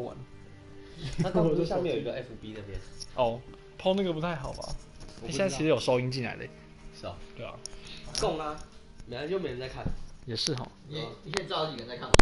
玩。他刚不是上面有一个 FB 那边，哦，抛那个不太好吧？他现在其实有收音进来的。是哦，对啊，供啊，本来就没人在看，也是哈。你现在知道有几个人在看吗？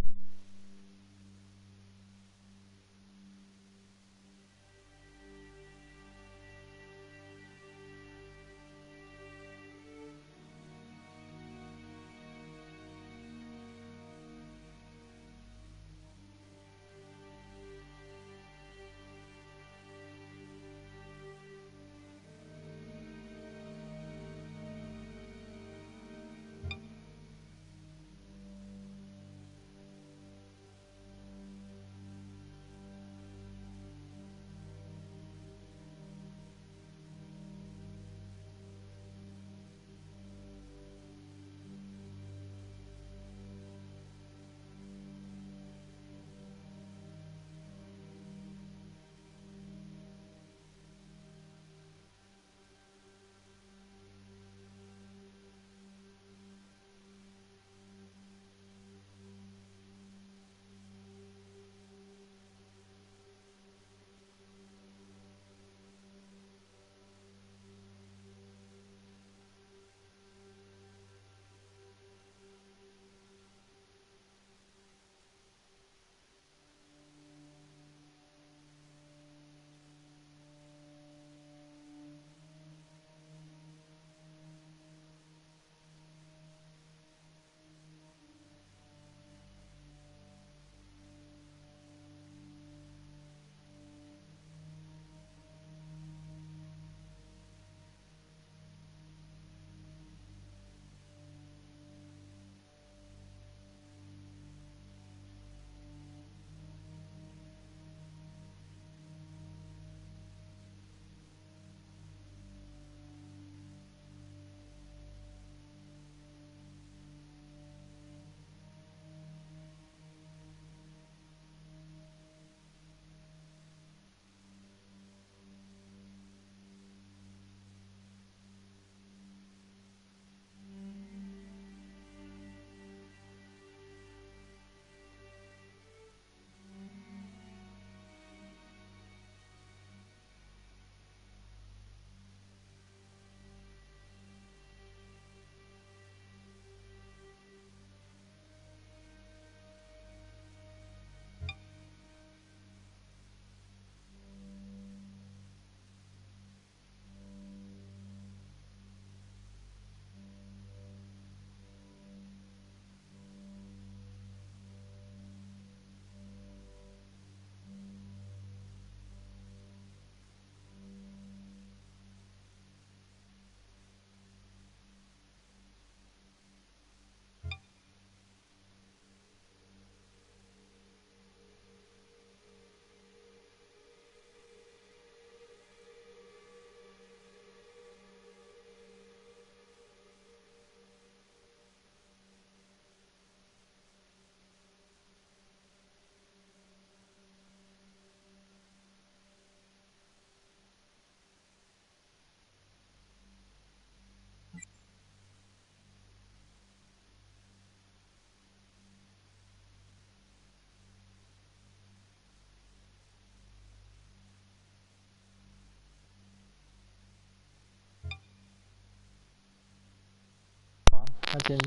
那先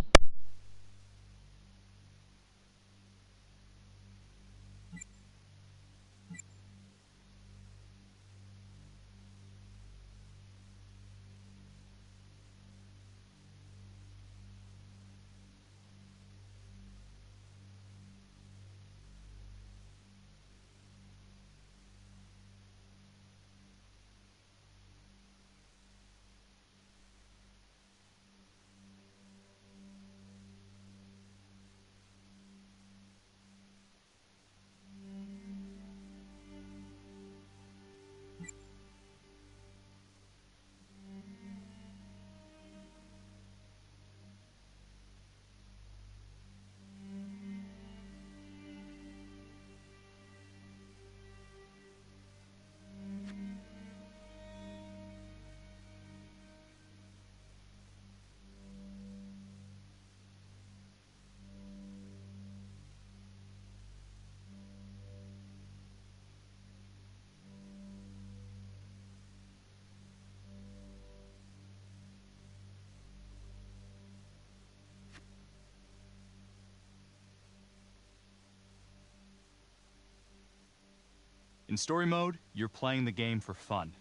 In story mode, you're playing the game for fun.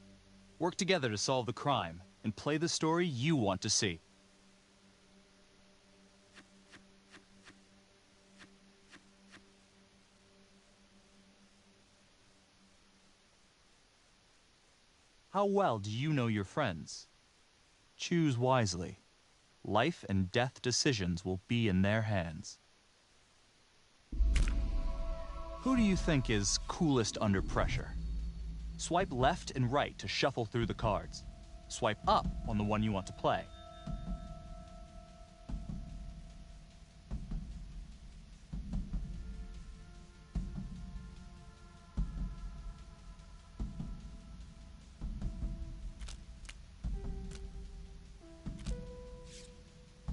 Work together to solve the crime, and play the story you want to see. How well do you know your friends? Choose wisely. Life and death decisions will be in their hands. Who do you think is coolest under pressure? Swipe left and right to shuffle through the cards. Swipe up on the one you want to play.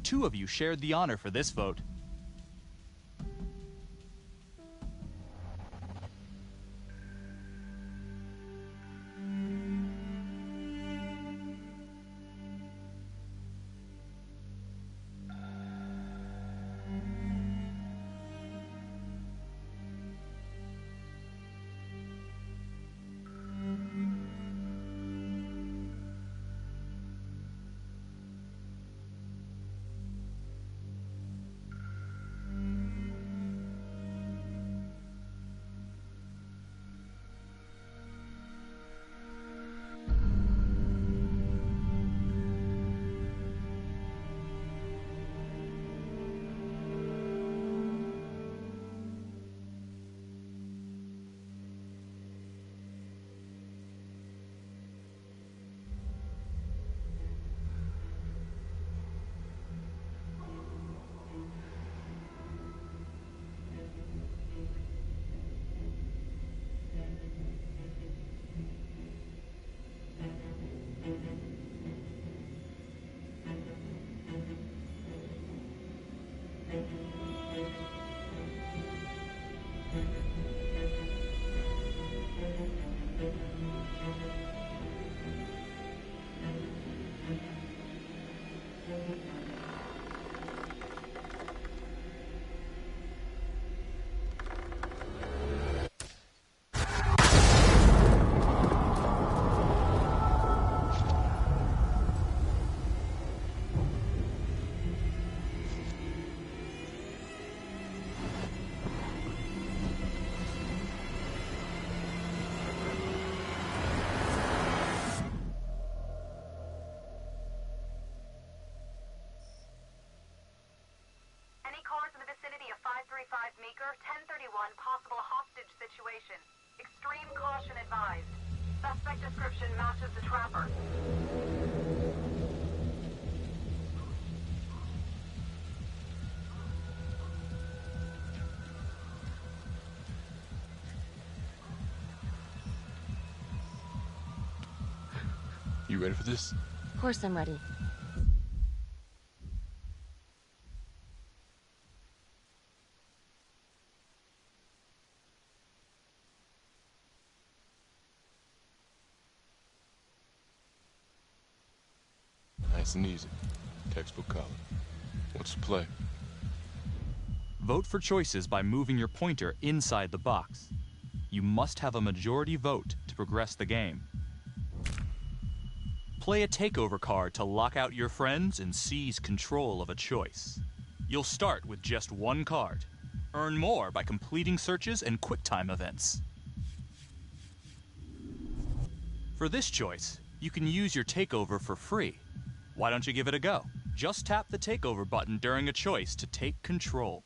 Two of you shared the honor for this vote. Meeker, 1031, possible hostage situation. Extreme caution advised. Suspect description matches the trapper. You ready for this? Of course I'm ready. Nice and easy. Textbook color. What's the play? Vote for choices by moving your pointer inside the box. You must have a majority vote to progress the game. Play a takeover card to lock out your friends and seize control of a choice. You'll start with just one card. Earn more by completing searches and QuickTime events. For this choice, you can use your takeover for free. Why don't you give it a go? Just tap the takeover button during a choice to take control.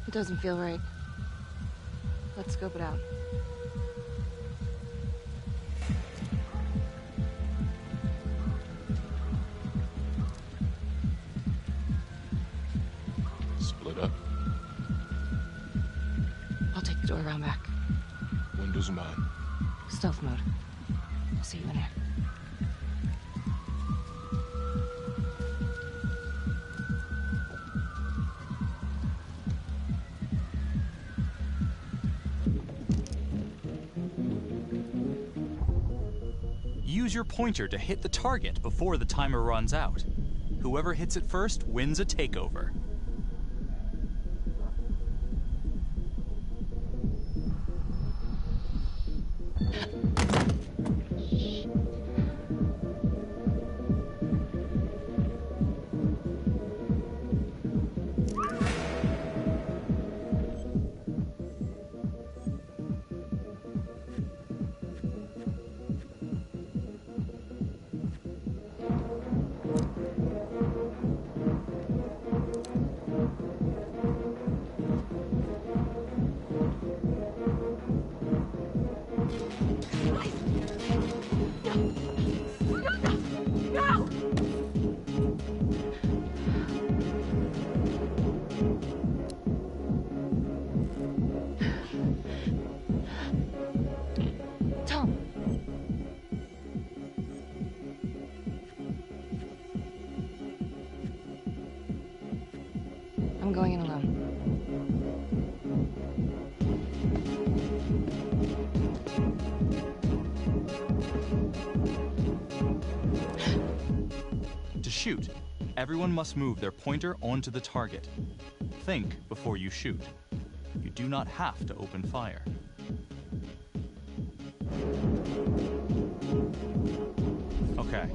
It doesn't feel right. Let's scope it out. Split up. I'll take the door around back. Windows mine. Stealth mode. I'll see you in here. use your pointer to hit the target before the timer runs out. Whoever hits it first wins a takeover. I'm going in alone. To shoot, everyone must move their pointer onto the target. Think before you shoot. You do not have to open fire. Okay,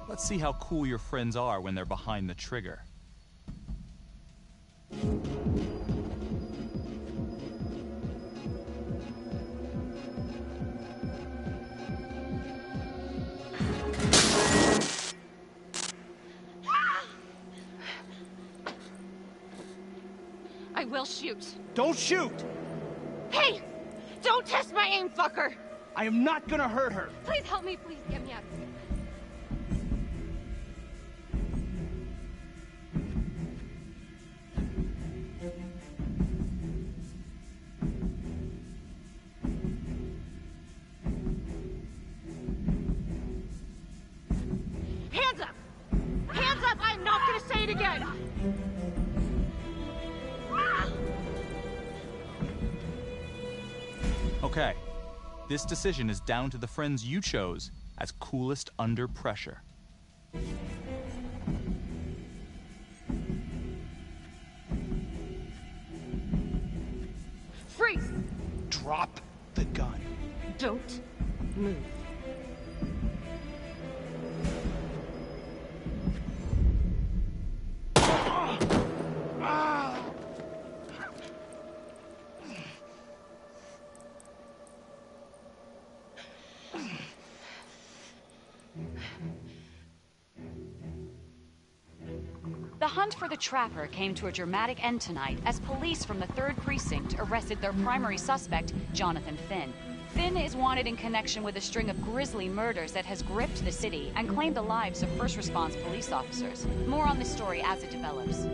let's see how cool your friends are when they're behind the trigger. I will shoot. Don't shoot! Hey! Don't test my aim, fucker! I am not gonna hurt her. Please help me, please get me out. Hands up! Hands up! I'm not gonna say it again! Okay, this decision is down to the friends you chose as coolest under pressure. Freeze! Drop the gun. Don't move. The hunt for the Trapper came to a dramatic end tonight as police from the 3rd Precinct arrested their primary suspect, Jonathan Finn. Finn is wanted in connection with a string of grisly murders that has gripped the city and claimed the lives of first response police officers. More on this story as it develops.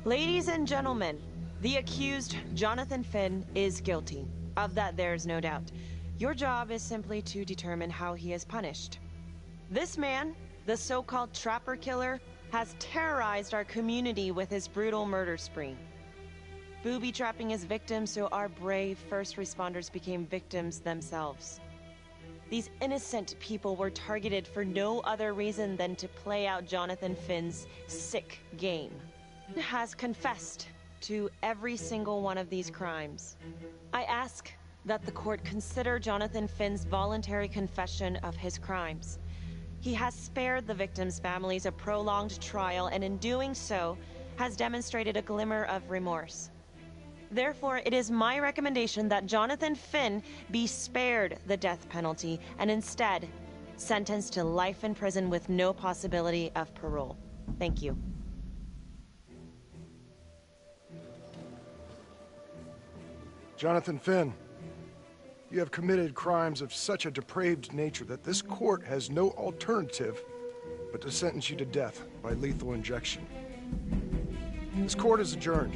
Ladies and gentlemen, the accused, Jonathan Finn, is guilty. Of that, there's no doubt. Your job is simply to determine how he is punished. This man, the so-called Trapper Killer, has terrorized our community with his brutal murder spree. Booby-trapping his victims so our brave first responders became victims themselves. These innocent people were targeted for no other reason than to play out Jonathan Finn's sick game. He has confessed to every single one of these crimes. I ask that the court consider Jonathan Finn's voluntary confession of his crimes. He has spared the victims' families a prolonged trial, and in doing so, has demonstrated a glimmer of remorse. Therefore, it is my recommendation that Jonathan Finn be spared the death penalty and instead sentenced to life in prison with no possibility of parole. Thank you. Jonathan Finn, you have committed crimes of such a depraved nature that this court has no alternative but to sentence you to death by lethal injection. This court is adjourned.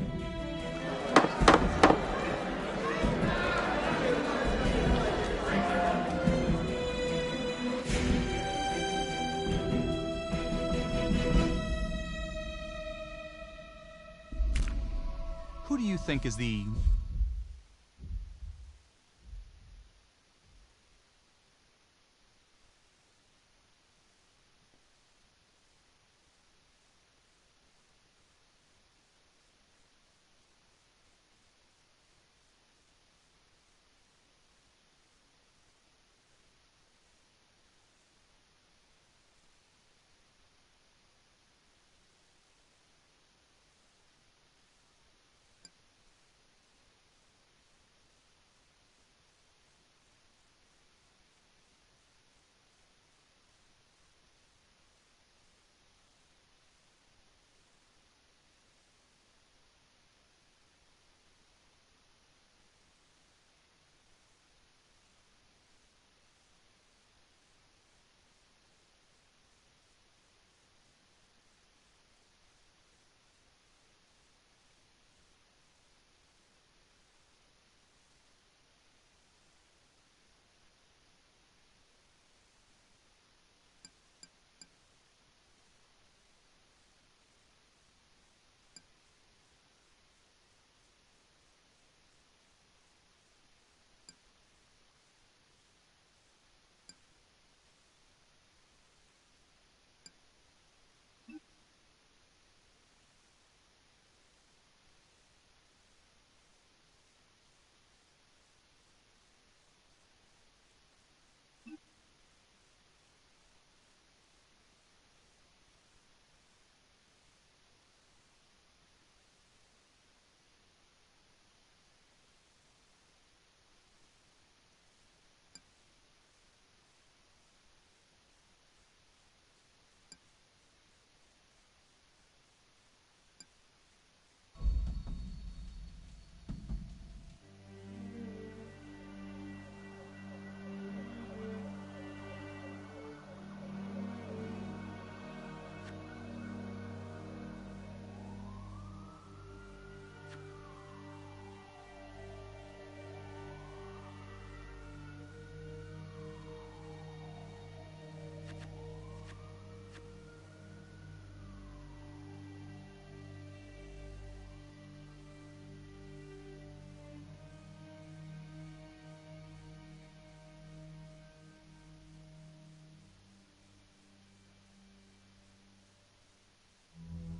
Who do you think is the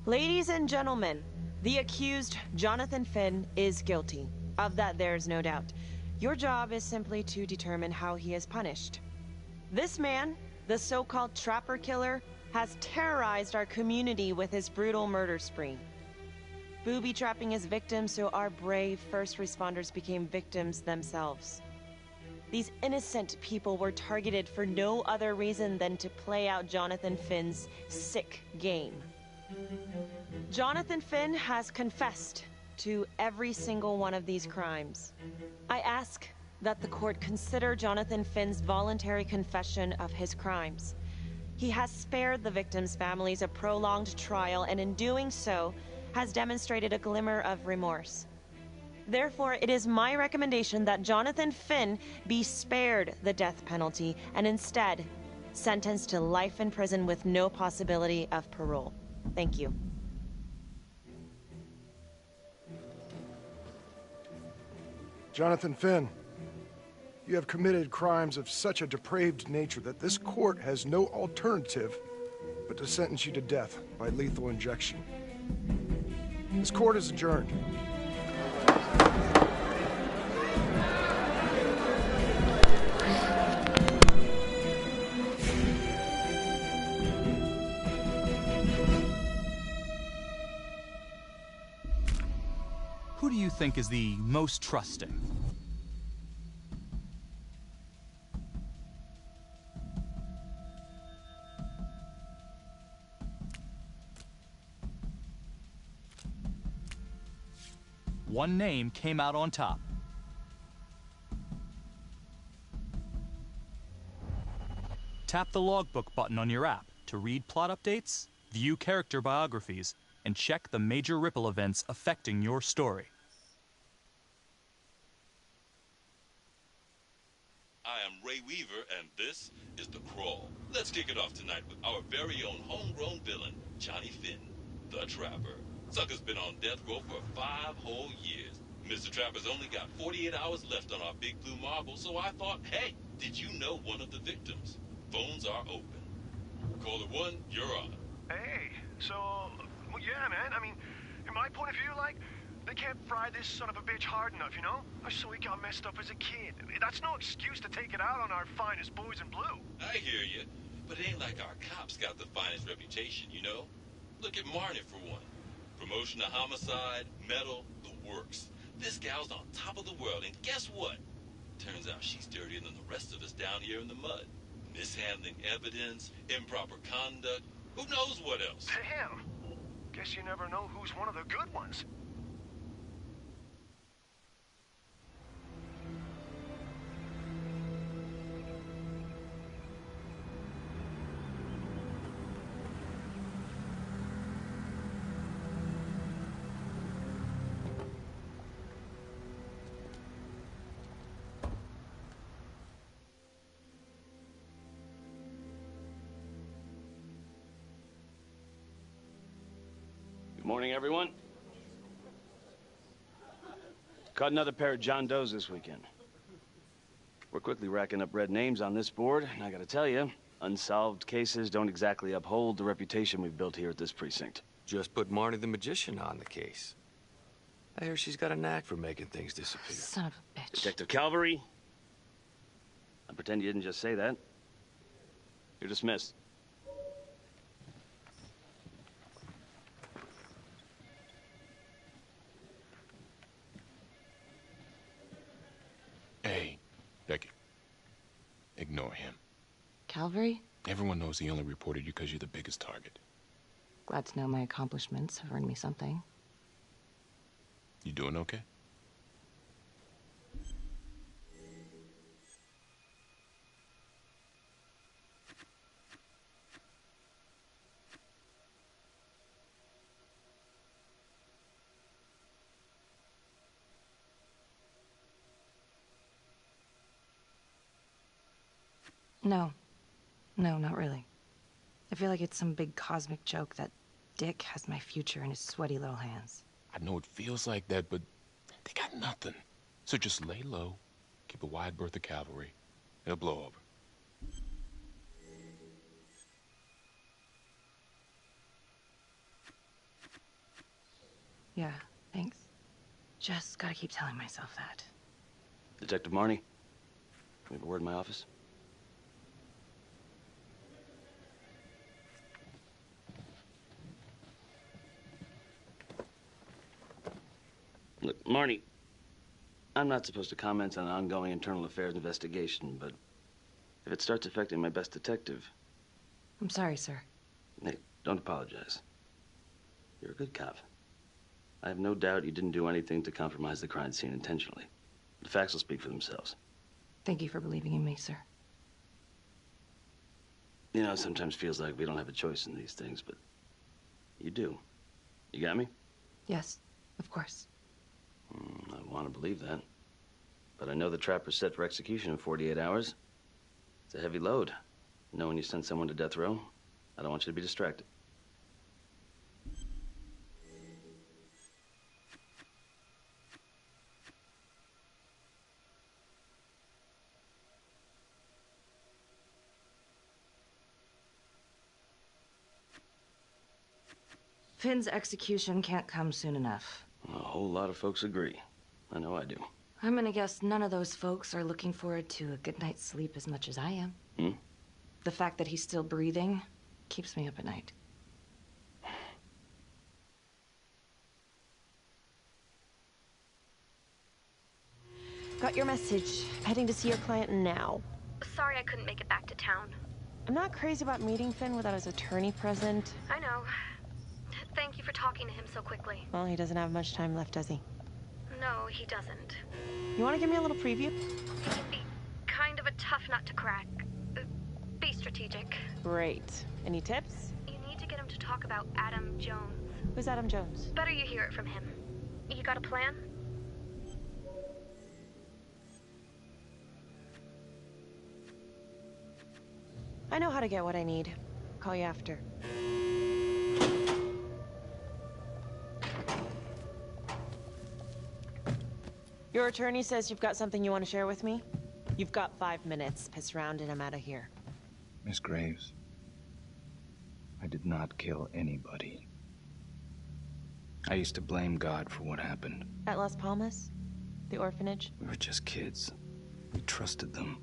Ladies and gentlemen, the accused, Jonathan Finn, is guilty. Of that, there's no doubt. Your job is simply to determine how he is punished. This man, the so-called Trapper Killer, has terrorized our community with his brutal murder spree. Booby-trapping his victims so our brave first responders became victims themselves. These innocent people were targeted for no other reason than to play out Jonathan Finn's sick game. Jonathan Finn has confessed to every single one of these crimes. I ask that the court consider Jonathan Finn's voluntary confession of his crimes. He has spared the victims' families a prolonged trial, and in doing so, has demonstrated a glimmer of remorse. Therefore, it is my recommendation that Jonathan Finn be spared the death penalty and instead sentenced to life in prison with no possibility of parole. Thank you. Jonathan Finn, you have committed crimes of such a depraved nature that this court has no alternative but to sentence you to death by lethal injection. This court is adjourned. Who do you think is the most trusting? One name came out on top. Tap the logbook button on your app to read plot updates, view character biographies, and check the major ripple events affecting your story. I am Ray Weaver, and this is The Crawl. Let's kick it off tonight with our very own homegrown villain, Johnny Finn, the Trapper. Sucker's been on death row for 5 whole years. Mr. Trapper's only got 48 hours left on our big blue marble, so I thought, hey, did you know one of the victims? Phones are open. Caller 1, you're on. Hey, so, well, yeah, man, I mean, in my point of view, like, they can't fry this son of a bitch hard enough, you know? So he got messed up as a kid. That's no excuse to take it out on our finest boys in blue. I hear you, but it ain't like our cops got the finest reputation, you know? Look at Marnie, for one. Promotion to homicide, medal, the works. This gal's on top of the world, and guess what? Turns out she's dirtier than the rest of us down here in the mud. Mishandling evidence, improper conduct, who knows what else? Damn. Guess you never know who's one of the good ones. Morning, everyone. Caught another pair of John Does this weekend. We're quickly racking up red names on this board, and I gotta tell you, unsolved cases don't exactly uphold the reputation we've built here at this precinct. Just put Marnie the Magician on the case. I hear she's got a knack for making things disappear. Son of a bitch. Detective Calvary, I pretend you didn't just say that. You're dismissed. Hey, Becky. Ignore him. Calvary? Everyone knows he only reported you because you're the biggest target. Glad to know my accomplishments have earned me something. You doing okay? No. No, not really. I feel like it's some big cosmic joke that Dick has my future in his sweaty little hands. I know it feels like that, but they got nothing. So just lay low, keep a wide berth of cavalry. It'll blow over. Yeah, thanks. Just gotta keep telling myself that. Detective Marnie, we have a word in my office. Look, Marnie, I'm not supposed to comment on an ongoing internal affairs investigation, but if it starts affecting my best detective... I'm sorry, sir. Hey, don't apologize. You're a good cop. I have no doubt you didn't do anything to compromise the crime scene intentionally. The facts will speak for themselves. Thank you for believing in me, sir. You know, it sometimes feels like we don't have a choice in these things, but you do. You got me? Yes, of course. I want to believe that. But I know the trapper's set for execution in 48 hours. It's a heavy load. Knowing you sent someone to death row, I don't want you to be distracted. Finn's execution can't come soon enough. A whole lot of folks agree. I know I do. I'm gonna guess none of those folks are looking forward to a good night's sleep as much as I am. The fact that he's still breathing keeps me up at night. Got your message. Heading to see your client now. Sorry I couldn't make it back to town. I'm not crazy about meeting Finn without his attorney present. I know. Thank you for talking to him so quickly. Well, he doesn't have much time left, does he? No, he doesn't. You want to give me a little preview? He can be kind of a tough nut to crack. Be strategic. Great. Any tips? You need to get him to talk about Adam Jones. Who's Adam Jones? Better you hear it from him. You got a plan? I know how to get what I need. Call you after. Your attorney says you've got something you want to share with me? You've got 5 minutes. Piss around and I'm out of here. Miss Graves, I did not kill anybody. I used to blame God for what happened. At Las Palmas? The orphanage? We were just kids. We trusted them.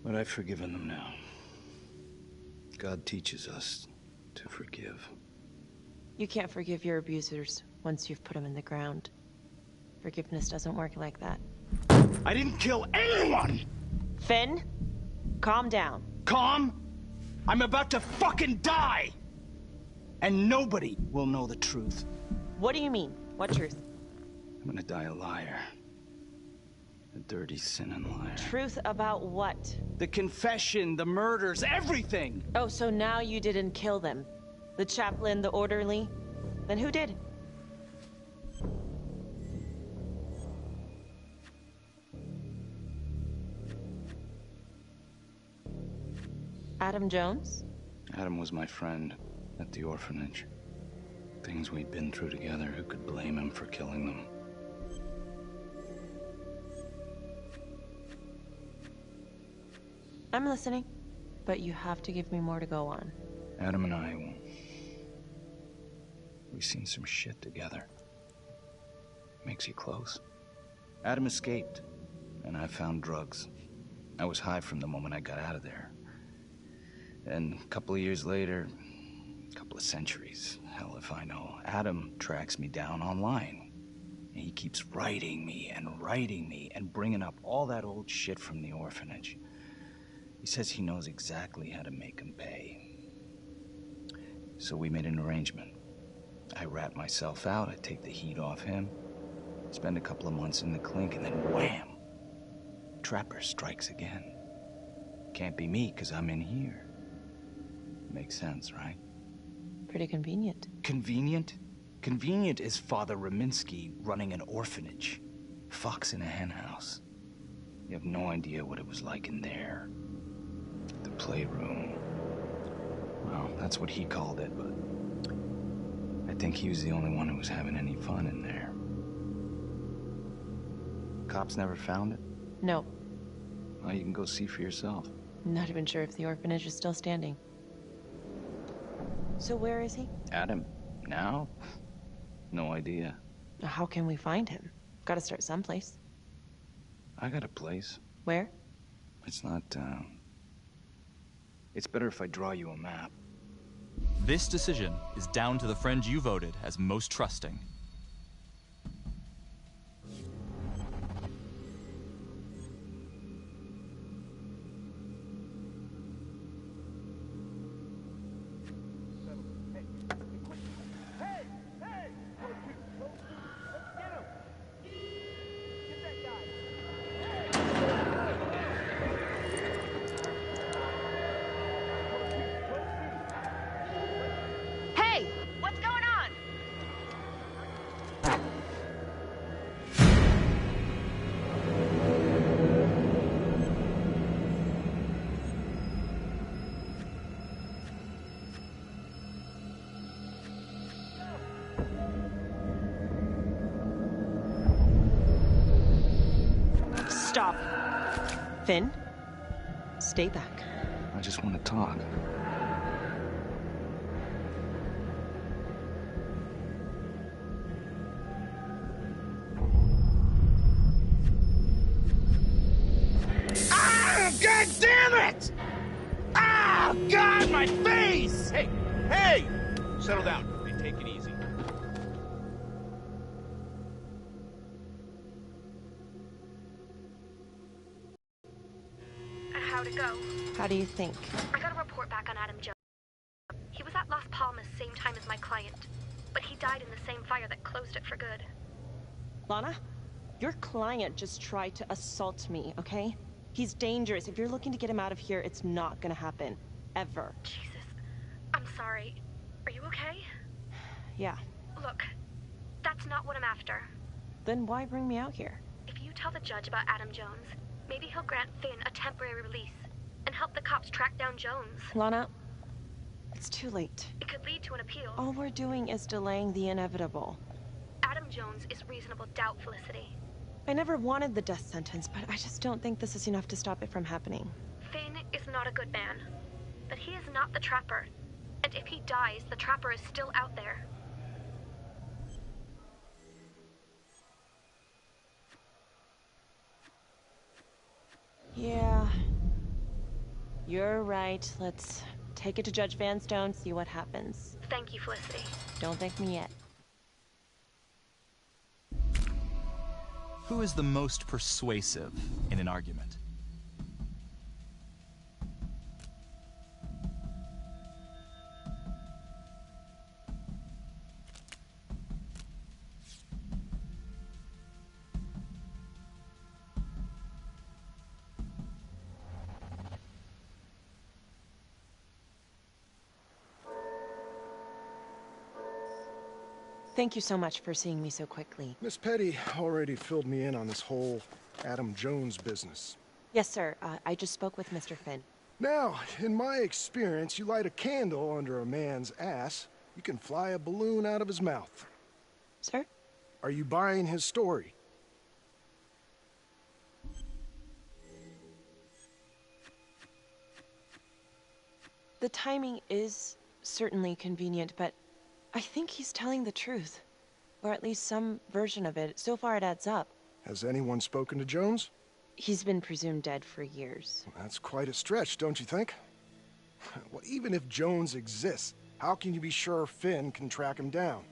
But I've forgiven them now. God teaches us to forgive. You can't forgive your abusers once you've put them in the ground. Forgiveness doesn't work like that. I didn't kill anyone! Finn, calm down. Calm? I'm about to fucking die! And nobody will know the truth. What do you mean? What truth? I'm gonna die a liar. A dirty, sinning liar. Truth about what? The confession, the murders, everything! Oh, so now you didn't kill them? The chaplain, the orderly? Then who did? Adam Jones? Adam was my friend at the orphanage. Things we'd been through together, who could blame him for killing them? I'm listening, but you have to give me more to go on. Adam and I, we've seen some shit together. Makes you close. Adam escaped, and I found drugs. I was high from the moment I got out of there. And a couple of years later, a couple of centuries, hell if I know, Adam tracks me down online. And he keeps writing me and bringing up all that old shit from the orphanage. He says he knows exactly how to make him pay. So we made an arrangement. I rat myself out, I take the heat off him, spend a couple of months in the clink, and then wham! Trapper strikes again. Can't be me, 'cause I'm in here. Makes sense, right? Pretty convenient. Convenient? Convenient is Father Raminsky running an orphanage. Fox in a henhouse. You have no idea what it was like in there. The playroom. Well, that's what he called it, but I think he was the only one who was having any fun in there. Cops never found it? No. Well, you can go see for yourself. I'm not even sure if the orphanage is still standing. So where is he? Adam, now? No idea. How can we find him? Gotta start someplace. I got a place. Where? It's not, It's better if I draw you a map. This decision is down to the friend you voted as most trusting. Hey! What's going on? Stop. Finn, stay back. I just want to talk. Ah! God damn it! Ah! God, my face! Hey! Hey! Settle down. Hey, take it easy. How'd it go? How do you think? I got a report back on Adam Jones. He was at Las Palmas same time as my client, but he died in the same fire that closed it for good. Lana, your client just tried to assault me, okay? He's dangerous. If you're looking to get him out of here, it's not gonna happen. Ever. Jesus. I'm sorry. Are you okay? Yeah. Look, that's not what I'm after. Then why bring me out here? If you tell the judge about Adam Jones, maybe he'll grant Finn a temporary release and help the cops track down Jones. Lana, it's too late. It could lead to an appeal. All we're doing is delaying the inevitable. Adam Jones is reasonable doubt, Felicity. I never wanted the death sentence, but I just don't think this is enough to stop it from happening. Finn is not a good man, but he is not the Trapper. And if he dies, the Trapper is still out there. Yeah. You're right. Let's take it to Judge Vanstone, see what happens. Thank you, Felicity. Don't thank me yet. Who is the most persuasive in an argument? Thank you so much for seeing me so quickly. Miss Petty already filled me in on this whole Adam Jones business. Yes, sir. I just spoke with Mr. Finn. Now, in my experience, you light a candle under a man's ass, you can fly a balloon out of his mouth. Sir? Are you buying his story? The timing is certainly convenient, but I think he's telling the truth. Or at least some version of it. So far it adds up. Has anyone spoken to Jones? He's been presumed dead for years. That's quite a stretch, don't you think? Well, even if Jones exists, how can you be sure Finn can track him down?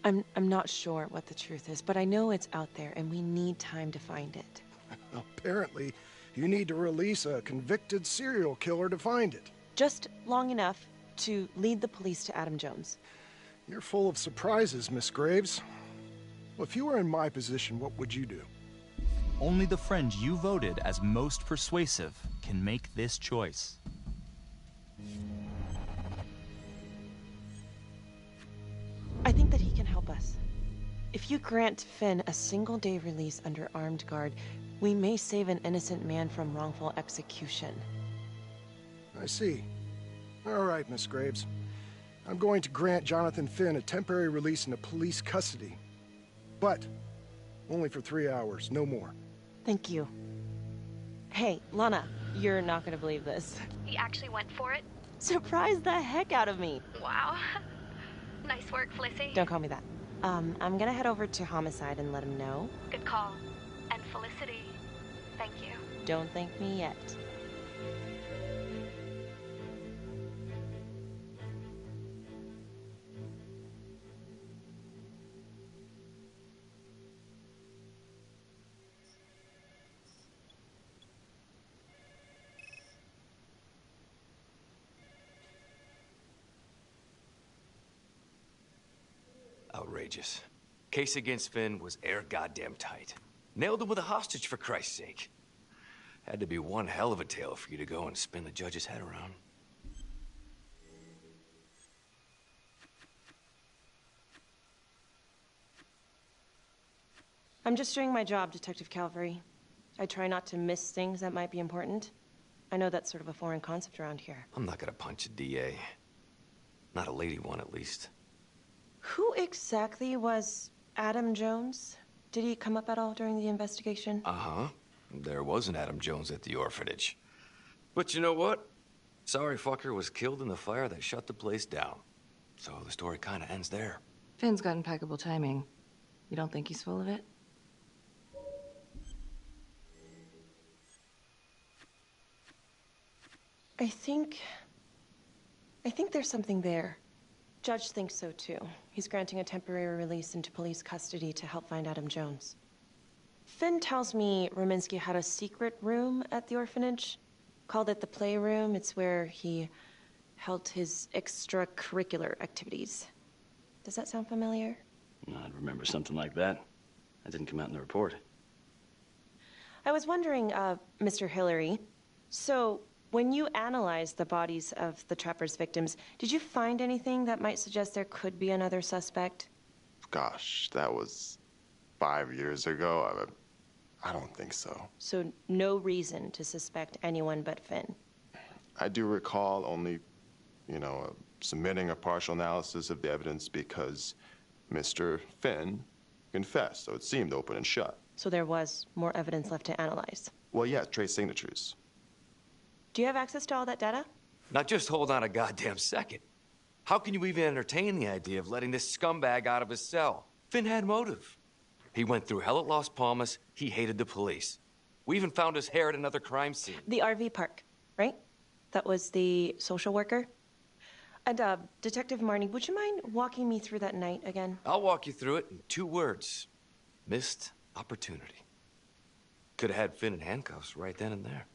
I'm not sure what the truth is, but I know it's out there and we need time to find it. Apparently, you need to release a convicted serial killer to find it. Just long enough to lead the police to Adam Jones. You're full of surprises, Miss Graves. Well, if you were in my position, what would you do? Only the friend you voted as most persuasive can make this choice. I think that he can help us. If you grant Finn a single-day release under armed guard, we may save an innocent man from wrongful execution. I see. All right, Miss Graves. I'm going to grant Jonathan Finn a temporary release into police custody. But only for 3 hours, no more. Thank you. Hey, Lana, you're not gonna believe this. He actually went for it, surprised the heck out of me. Wow. Nice work, Felicity. Don't call me that. I'm gonna head over to Homicide and let him know. Good call. And Felicity, thank you. Don't thank me yet. Outrageous. Case against Finn was air goddamn tight. Nailed him with a hostage, for Christ's sake. Had to be one hell of a tale for you to go and spin the judge's head around. I'm just doing my job, Detective Calvary. I try not to miss things that might be important. I know that's sort of a foreign concept around here. I'm not gonna punch a DA. Not a lady one, at least. Who exactly was Adam Jones? Did he come up at all during the investigation? Uh-huh. There was an Adam Jones at the orphanage. But you know what? Sorry fucker was killed in the fire that shut the place down. So the story kind of ends there. Finn's got impeccable timing. You don't think he's full of it? I think there's something there. Judge thinks so too. He's granting a temporary release into police custody to help find Adam Jones. Finn tells me Rominsky had a secret room at the orphanage. Called it the playroom. It's where he held his extracurricular activities. Does that sound familiar? I'd remember something like that. That didn't come out in the report. I was wondering, Mr. Hillary, so when you analyzed the bodies of the Trapper's victims, did you find anything that might suggest there could be another suspect? Gosh, that was 5 years ago. I don't think so. So no reason to suspect anyone but Finn? I do recall only, submitting a partial analysis of the evidence because Mr. Finn confessed, so it seemed open and shut. So there was more evidence left to analyze? Well, yeah, trace signatures. Do you have access to all that data? Now just hold on a goddamn second. How can you even entertain the idea of letting this scumbag out of his cell? Finn had motive. He went through hell at Las Palmas. He hated the police. We even found his hair at another crime scene. The RV park, right? That was the social worker? And, Detective Marnie, would you mind walking me through that night again? I'll walk you through it in 2 words. Missed opportunity. Could have had Finn in handcuffs right then and there.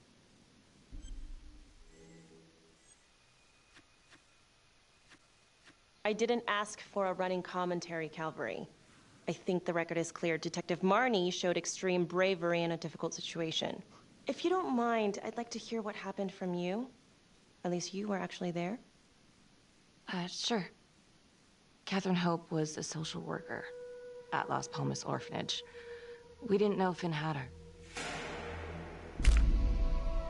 I didn't ask for a running commentary, Calvary. I think the record is clear. Detective Marnie showed extreme bravery in a difficult situation. If you don't mind, I'd like to hear what happened from you. At least you were actually there. Sure. Catherine Hope was a social worker at Las Palmas Orphanage. We didn't know Finn had her.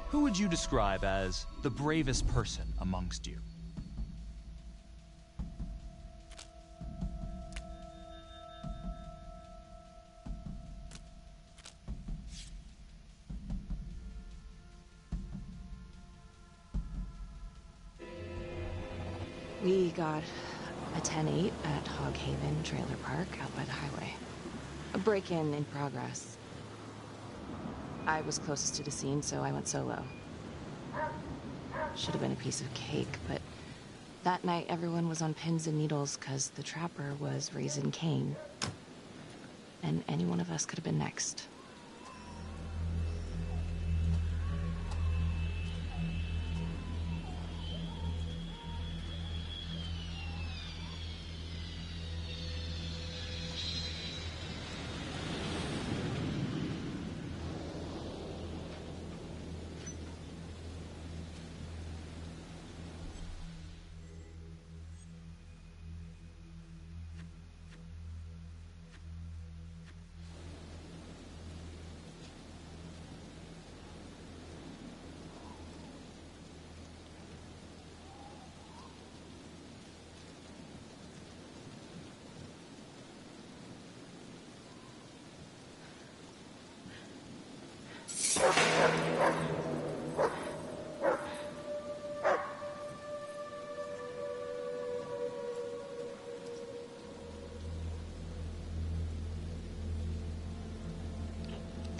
Who would you describe as the bravest person amongst you? We got a 10-8 at Hog Haven Trailer Park out by the highway. A break-in in progress. I was closest to the scene, so I went solo. Should have been a piece of cake, but that night everyone was on pins and needles because the Trapper was raising Cain. And any one of us could have been next.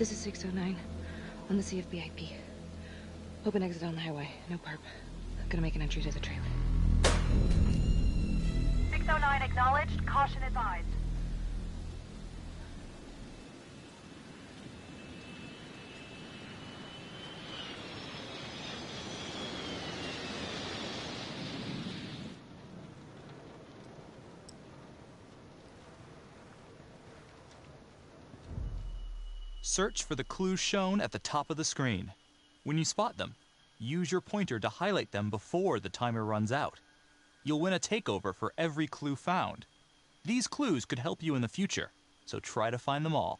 This is 609 on the CFBIP. Open exit on the highway. No perp. Gonna make an entry to the trailer. 609 acknowledged. Caution advised. Search for the clues shown at the top of the screen. When you spot them, use your pointer to highlight them before the timer runs out. You'll win a takeover for every clue found. These clues could help you in the future, so try to find them all.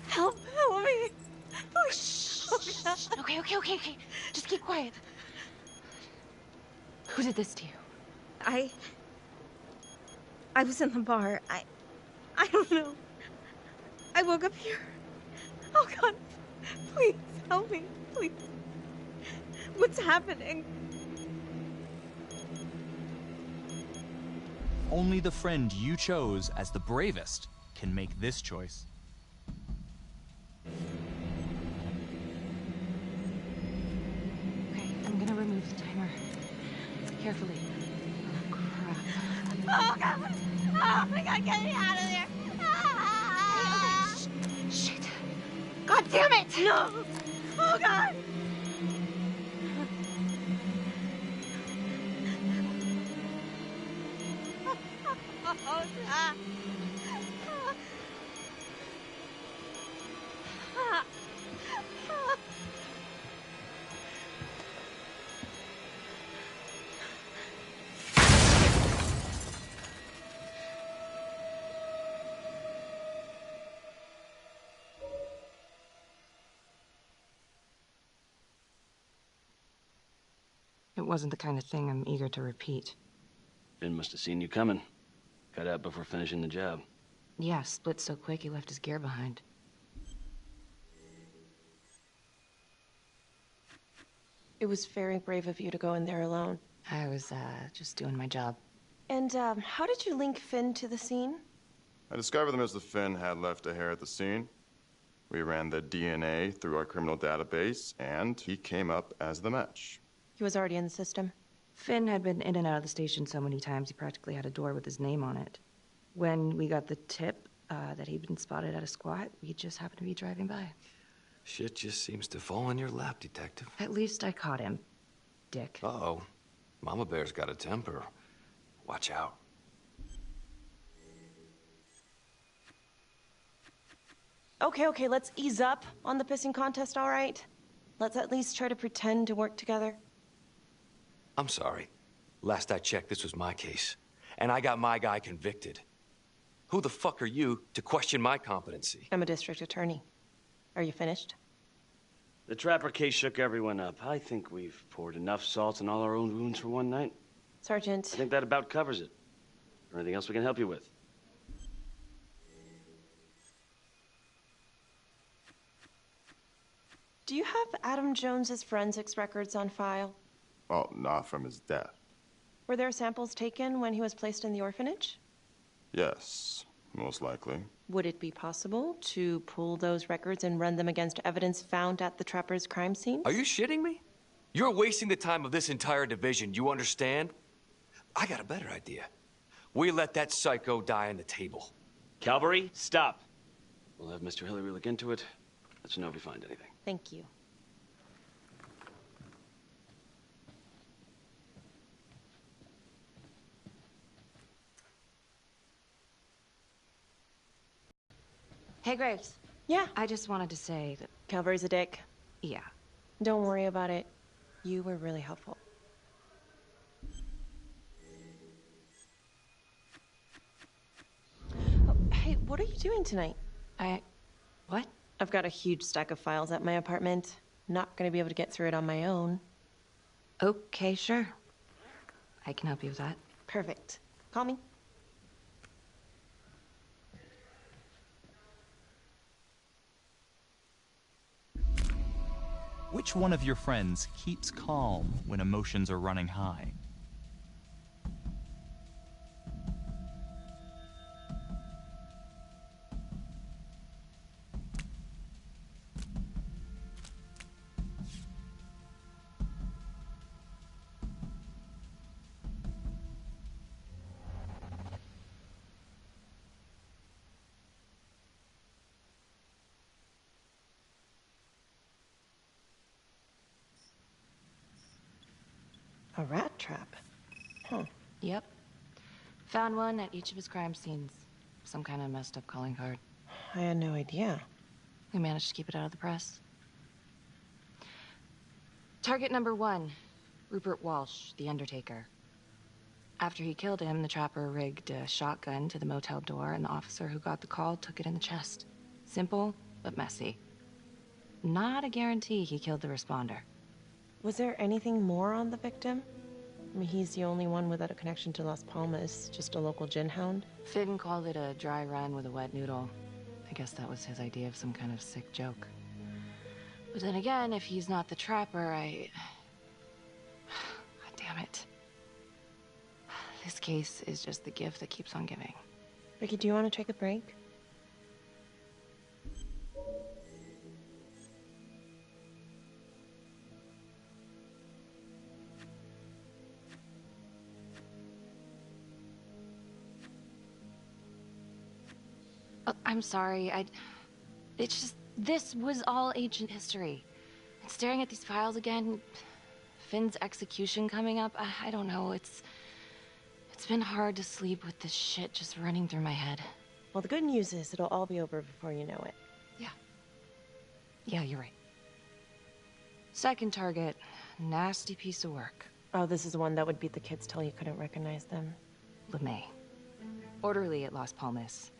Help me. Oh, shh. Okay. Just keep quiet. Who did this to you? I was in the bar. I don't know. I woke up here. Oh, God. Please, help me. Please. What's happening? Only the friend you chose as the bravest can make this choice. Okay, I'm gonna remove the timer. Carefully. Oh, crap. Oh, God. Oh, my God, get me out of there. Ah! Okay, shit. God damn it! No! Oh, God! Oh, God. It wasn't the kind of thing I'm eager to repeat. Finn must have seen you coming. Cut out before finishing the job. Yeah, split so quick he left his gear behind. It was very brave of you to go in there alone. I was, just doing my job. And, how did you link Finn to the scene? I discovered that Mr. Finn had left a hair at the scene. We ran the DNA through our criminal database, and he came up as the match. He was already in the system. Finn had been in and out of the station so many times he practically had a door with his name on it. When we got the tip that he'd been spotted at a squat, we just happened to be driving by. Shit just seems to fall in your lap, Detective. At least I caught him, dick. Uh-oh. Mama Bear's got a temper. Watch out. Okay, let's ease up on the pissing contest, all right? Let's at least try to pretend to work together. I'm sorry. Last I checked, this was my case. And I got my guy convicted. Who the fuck are you to question my competency? I'm a district attorney. Are you finished? The Trapper case shook everyone up. I think we've poured enough salt in all our own wounds for one night. Sergeant. I think that about covers it. Or anything else we can help you with? Do you have Adam Jones's forensics records on file? Well, not from his death. Were there samples taken when he was placed in the orphanage? Yes, most likely. Would it be possible to pull those records and run them against evidence found at the Trapper's crime scene? Are you shitting me? You're wasting the time of this entire division, you understand? I got a better idea. We let that psycho die on the table. Calvary, stop. We'll have Mr. Hillary look into it. Let you know if we find anything. Thank you. Hey, Graves. Yeah? I just wanted to say that... Calvary's a dick. Yeah. Don't worry about it. You were really helpful. Oh, hey, what are you doing tonight? What? I've got a huge stack of files at my apartment. Not gonna be able to get through it on my own. Okay, sure. I can help you with that. Perfect. Call me. Which one of your friends keeps calm when emotions are running high? A rat trap. Huh. Yep. Found one at each of his crime scenes. Some kind of messed up calling card. I had no idea. We managed to keep it out of the press. Target number 1, Rupert Walsh, the Undertaker. After he killed him, the trapper rigged a shotgun to the motel door, and the officer who got the call took it in the chest. Simple, but messy. Not a guarantee he killed the responder. Was there anything more on the victim? I mean, he's the only one without a connection to Las Palmas, just a local gin hound. Finn called it a dry run with a wet noodle. I guess that was his idea of some kind of sick joke. But then again, if he's not the trapper, God damn it. This case is just the gift that keeps on giving. Ricky, do you want to take a break? I'm sorry, it's just, this was all ancient history. And staring at these files again, Finn's execution coming up, I don't know, it's been hard to sleep with this shit just running through my head. Well, the good news is it'll all be over before you know it. Yeah, you're right. Second target, nasty piece of work. Oh, this is the one that would beat the kids till you couldn't recognize them. LeMay. Orderly at Las Palmas.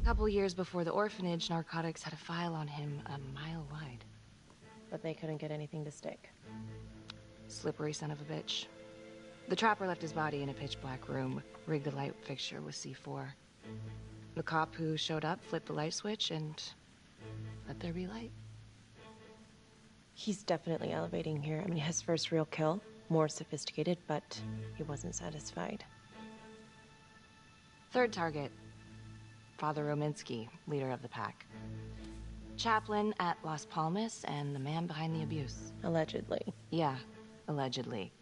couple years before the orphanage, narcotics had a file on him a mile wide. But they couldn't get anything to stick. Slippery son of a bitch. The trapper left his body in a pitch-black room, rigged the light fixture with C4. The cop who showed up flipped the light switch and let there be light. He's definitely elevating here. I mean, his first real kill, more sophisticated, but he wasn't satisfied. Third target, Father Rominsky, leader of the pack. Chaplain at Las Palmas and the man behind the abuse. Allegedly. Yeah, allegedly.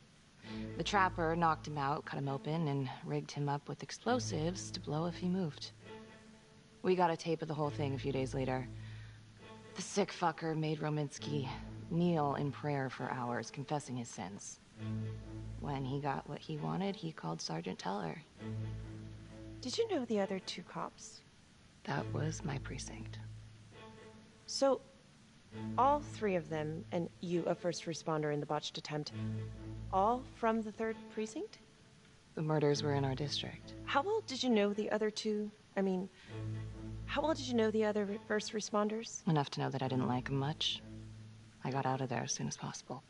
The trapper knocked him out, cut him open, and rigged him up with explosives to blow if he moved. We got a tape of the whole thing a few days later. The sick fucker made Rominsky kneel in prayer for hours, confessing his sins. When he got what he wanted, he called Sergeant Teller. Did you know the other two cops? That was my precinct. So, all three of them, and you, a first responder in the botched attempt, all from the 3rd precinct? The murders were in our district. How well did you know the other two? I mean, how well did you know the other first responders? Enough to know that I didn't like them much. I got out of there as soon as possible.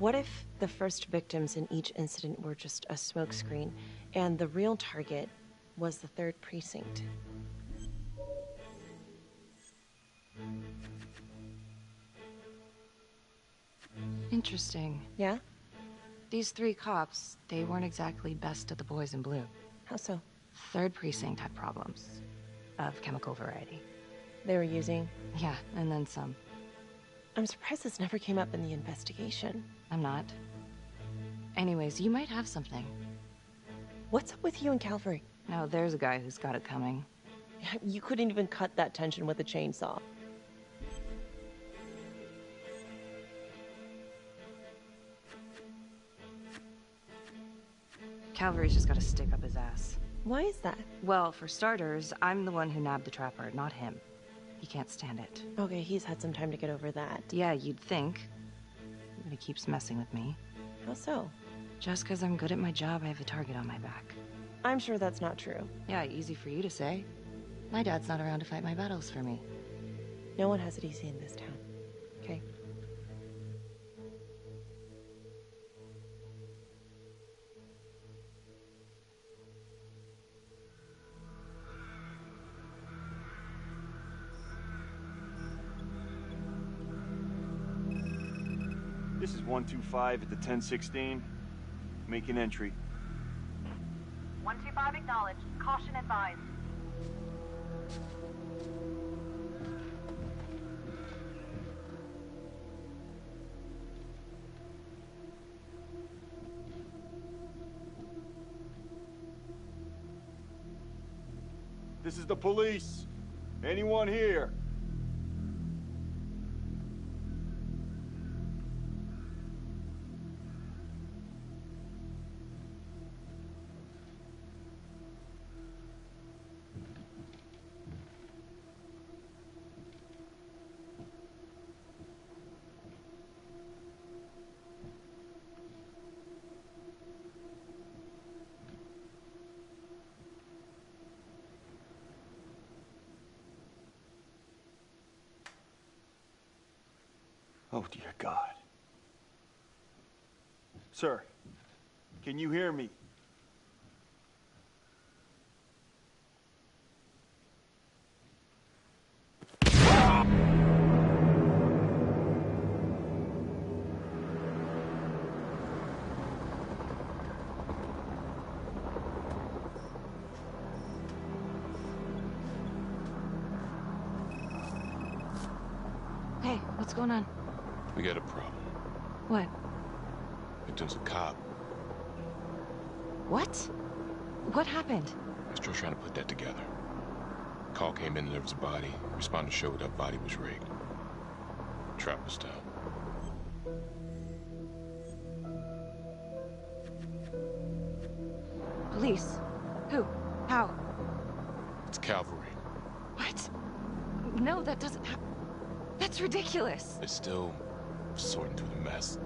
What if the first victims in each incident were just a smokescreen, and the real target was the 3rd precinct? Interesting. Yeah? These 3 cops, they weren't exactly best of the boys in blue. How so? 3rd precinct had problems. Of chemical variety. They were using? Yeah, and then some. I'm surprised this never came up in the investigation. I'm not. Anyways, you might have something. What's up with you and Calvary? Now, there's a guy who's got it coming. You couldn't even cut that tension with a chainsaw. Calvary's just gotta stick up his ass. Why is that? Well, for starters, I'm the one who nabbed the trapper, not him. He can't stand it. Okay, he's had some time to get over that. Yeah, you'd think. But he keeps messing with me. How so? Just because I'm good at my job, I have a target on my back. I'm sure that's not true. Yeah, easy for you to say. My dad's not around to fight my battles for me. No one has it easy in this town, okay? This is 125 at the 1016. Make an entry. 125 acknowledged. Caution advised. This is the police. Anyone here? Oh, dear God. Sir, can you hear me? Hey, what's going on? We got a problem. What? Victim's a cop. What? What happened? I'm still trying to put that together. Call came in and there was a body. Responder showed up, body was rigged. Trap was down. Police? Who? How? It's Calvary. What? No, that doesn't That's ridiculous. They're still sorting through the mess.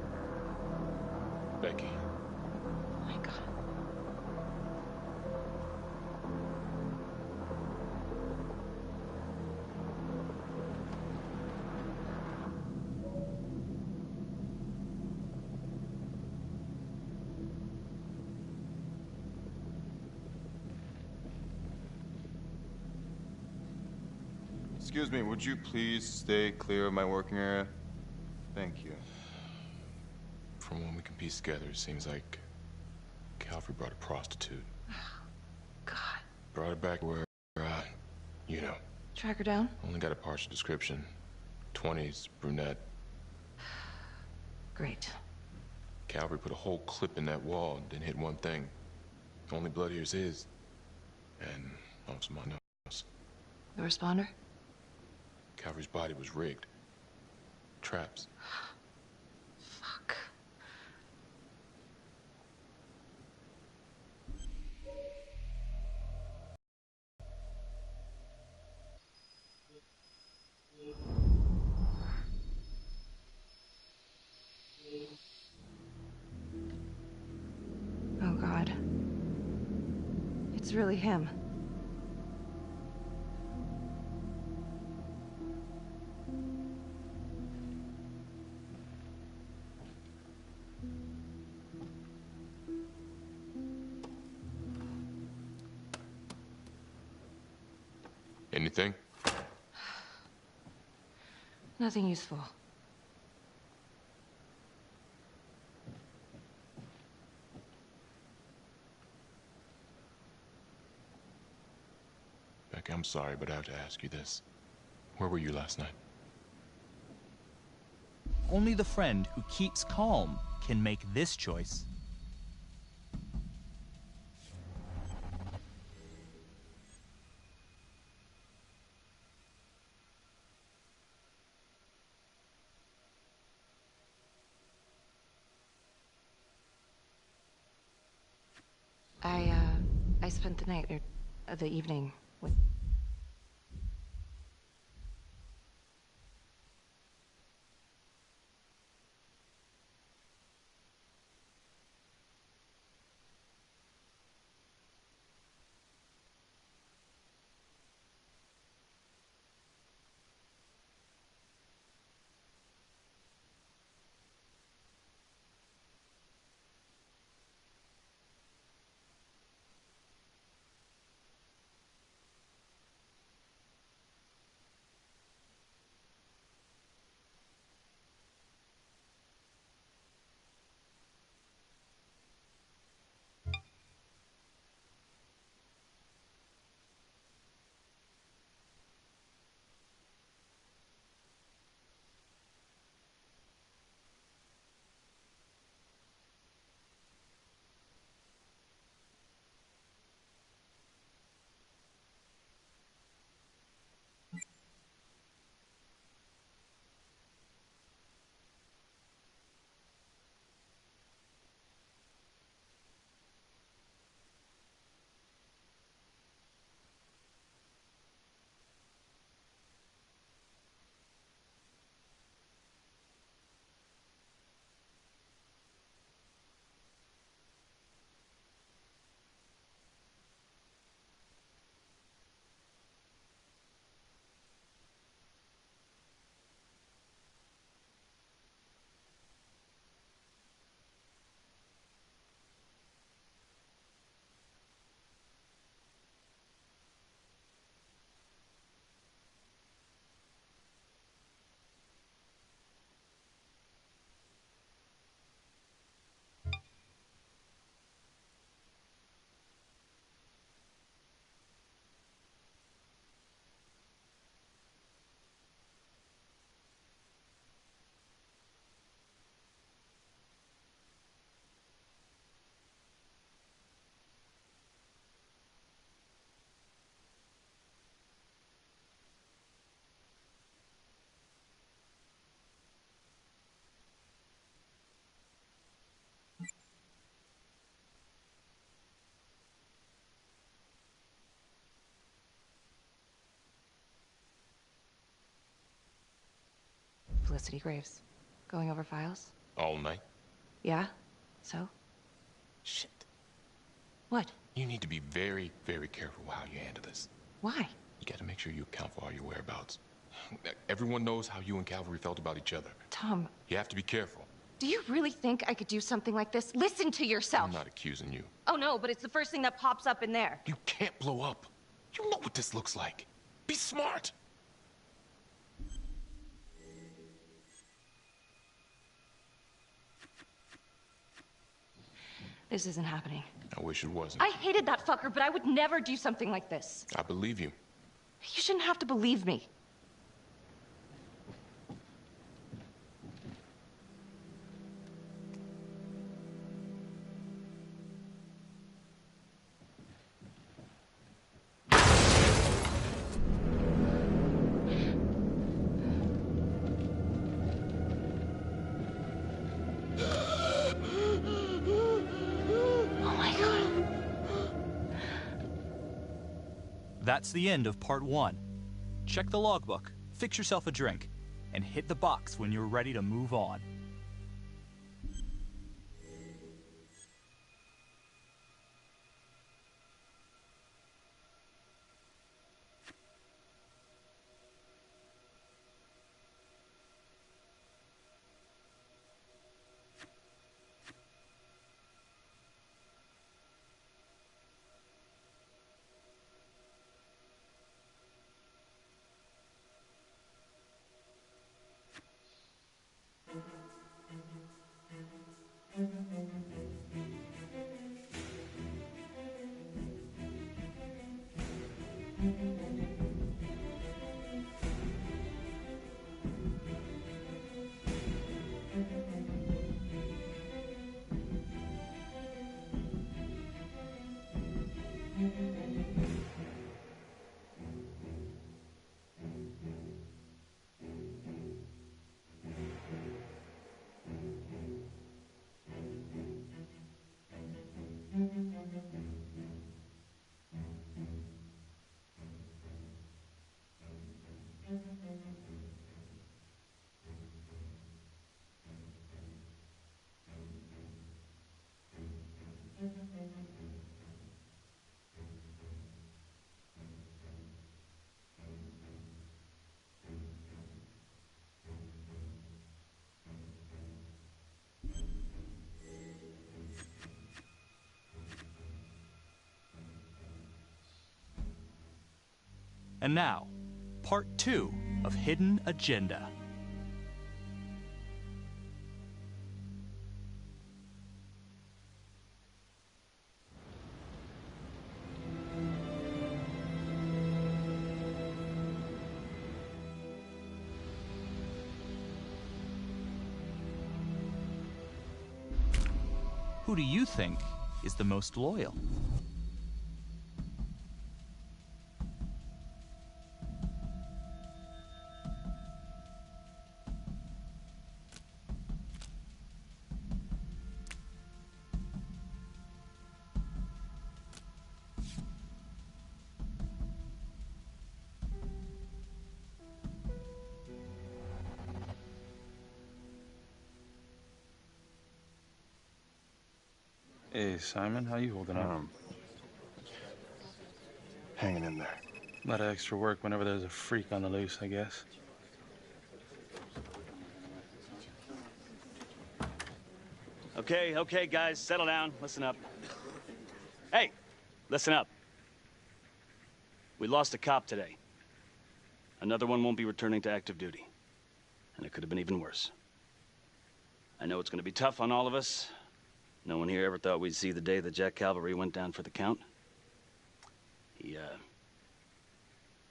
Becky. Oh my God. Excuse me, would you please stay clear of my working area? Thank you. From what we can piece together, it seems like Calvary brought a prostitute. God. Brought her back where, you know. Track her down? Only got a partial description. 20s, brunette. Great. Calvary put a whole clip in that wall, didn't hit one thing. Only blood here's his. And also my nose. The responder? Calvary's body was rigged. Traps. Fuck. Oh, God. It's really him. Anything? Nothing useful. Becky, I'm sorry, but I have to ask you this. Where were you last night? Only the friend who keeps calm can make this choice. I spent the night, or the evening, with... Felicity Graves. Going over files? All night? Yeah? So? Shit. What? You need to be very, very careful how you handle this. Why? You gotta make sure you account for all your whereabouts. Everyone knows how you and Calvary felt about each other. Tom. You have to be careful. Do you really think I could do something like this? Listen to yourself. I'm not accusing you. Oh no, but it's the first thing that pops up in there. You can't blow up. You know what this looks like. Be smart. This isn't happening. I wish it wasn't. I hated that fucker, but I would never do something like this. I believe you. You shouldn't have to believe me. That's the end of part 1. Check the logbook, fix yourself a drink, and hit the box when you're ready to move on. And now, part 2 of Hidden Agenda. Who do you think is the most loyal? Hey, Simon, how you holding up? Hanging in there. A lot of extra work whenever there's a freak on the loose, I guess. Okay, guys, settle down. Listen up. Hey, listen up. We lost a cop today. Another one won't be returning to active duty. And it could have been even worse. I know it's going to be tough on all of us. No one here ever thought we'd see the day that Jack Calvary went down for the count.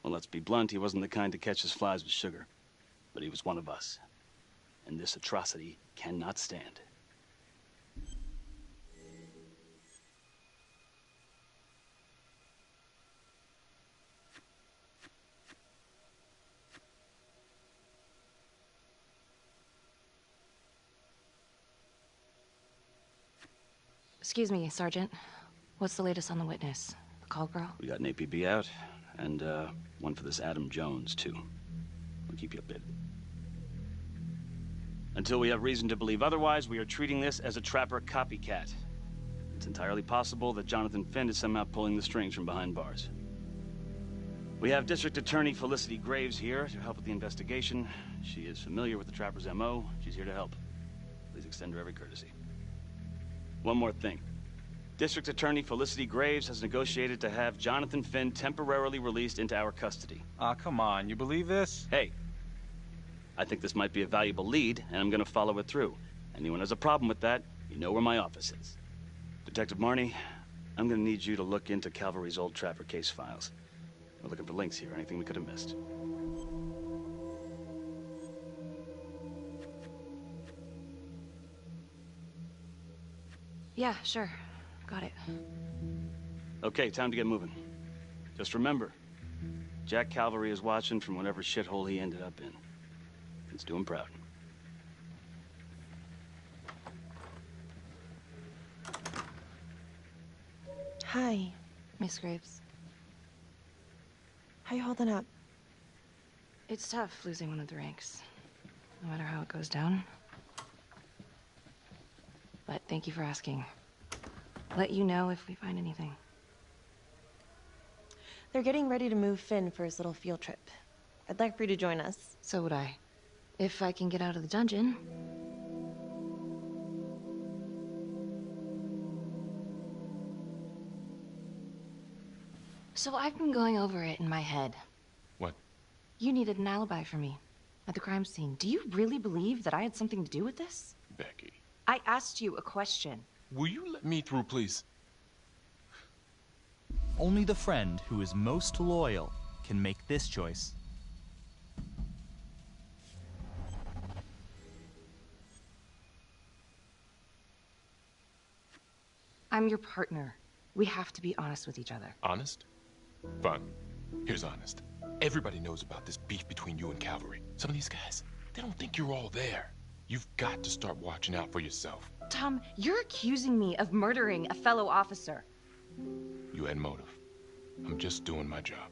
Well, let's be blunt, he wasn't the kind to catch his flies with sugar. But he was one of us. And this atrocity cannot stand. Excuse me, Sergeant. What's the latest on the witness? The call girl? We got an APB out, and one for this Adam Jones, too. We'll keep you updated. Until we have reason to believe otherwise, we are treating this as a Trapper copycat. It's entirely possible that Jonathan Finn is somehow pulling the strings from behind bars. We have District Attorney Felicity Graves here to help with the investigation. She is familiar with the Trapper's MO. She's here to help. Please extend her every courtesy. One more thing. District Attorney Felicity Graves has negotiated to have Jonathan Finn temporarily released into our custody. Come on, you believe this? Hey, I think this might be a valuable lead, and I'm gonna follow it through. Anyone has a problem with that, you know where my office is. Detective Marnie, I'm gonna need you to look into Calvary's old Trapper case files. We're looking for links here, anything we could have missed. Yeah, sure. Got it. Okay, time to get moving. Just remember, Jack Calvary is watching from whatever shithole he ended up in. Let's do him proud. Hi. Miss Graves. How you holding up? It's tough losing one of the ranks, no matter how it goes down. But thank you for asking. Let you know if we find anything. They're getting ready to move Finn for his little field trip. I'd like for you to join us. So would I. If I can get out of the dungeon. So I've been going over it in my head. What? You needed an alibi for me at the crime scene. Do you really believe that I had something to do with this? Becky. I asked you a question. Will you let me through, please? Only the friend who is most loyal can make this choice. I'm your partner. We have to be honest with each other. Honest? Fine. Here's honest. Everybody knows about this beef between you and Calvary. Some of these guys, they don't think you're all there. You've got to start watching out for yourself. Tom, you're accusing me of murdering a fellow officer. You had motive. I'm just doing my job.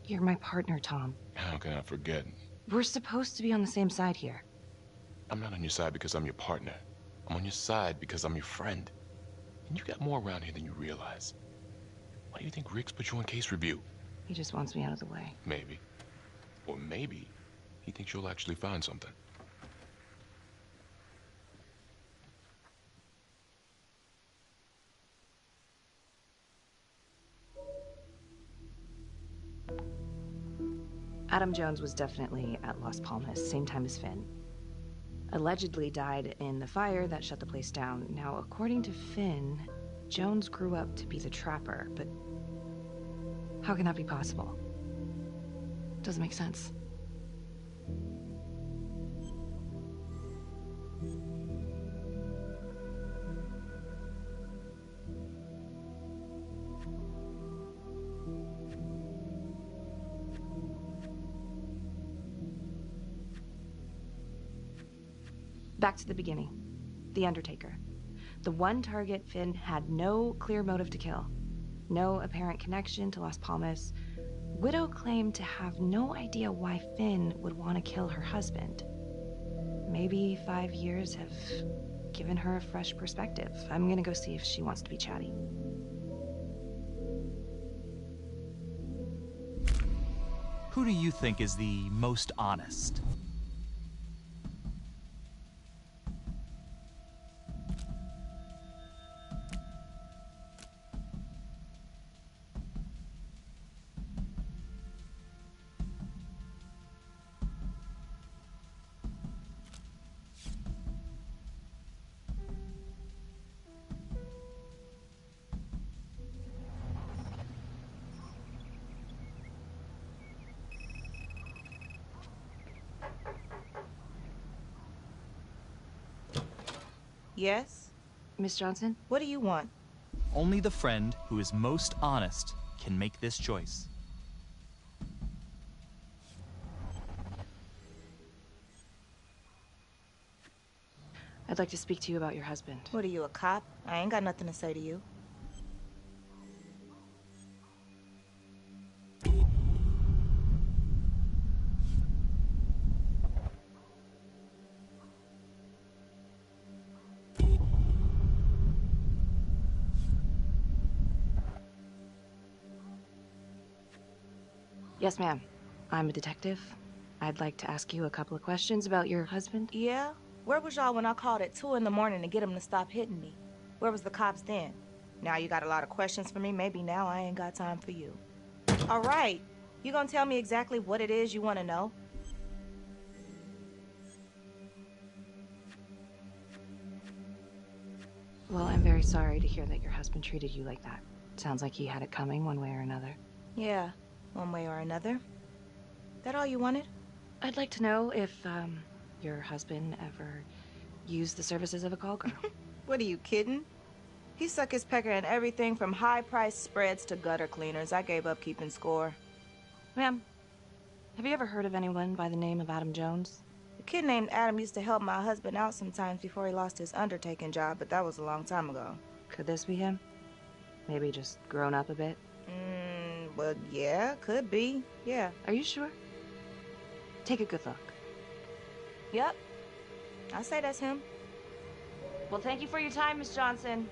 You're my partner, Tom. How can I forget? We're supposed to be on the same side here. I'm not on your side because I'm your partner. I'm on your side because I'm your friend. And you got more around here than you realize. Why do you think Riggs put you on case review? He just wants me out of the way. Maybe. Or maybe he thinks you'll actually find something. Adam Jones was definitely at Las Palmas, same time as Finn. Allegedly died in the fire that shut the place down. Now, according to Finn, Jones grew up to be the Trapper, but how can that be possible? Doesn't make sense. Back to the beginning. The Undertaker. The one target Finn had no clear motive to kill. No apparent connection to Las Palmas. Widow claimed to have no idea why Finn would want to kill her husband. Maybe 5 years have given her a fresh perspective. I'm gonna go see if she wants to be chatty. Who do you think is the most honest? Yes? Miss Johnson? What do you want? Only the friend who is most honest can make this choice. I'd like to speak to you about your husband. What are you, a cop? I ain't got nothing to say to you. Yes, ma'am. I'm a detective. I'd like to ask you a couple of questions about your husband. Yeah? Where was y'all when I called at 2 in the morning to get him to stop hitting me? Where was the cops then? Now you got a lot of questions for me. Maybe now I ain't got time for you. All right. You gonna tell me exactly what it is you want to know? Well, I'm very sorry to hear that your husband treated you like that. Sounds like he had it coming one way or another. Yeah, one way or another. That all you wanted? I'd like to know if, your husband ever used the services of a call girl. What are you kidding? He suck his pecker in everything from high-priced spreads to gutter cleaners. I gave up keeping score. Ma'am, have you ever heard of anyone by the name of Adam Jones? A kid named Adam used to help my husband out sometimes before he lost his undertaking job, but that was a long time ago. Could this be him? Maybe just grown up a bit? Well, yeah, could be. Yeah. Are you sure? Take a good look. Yep. I say that's him. Well, thank you for your time, Miss Johnson.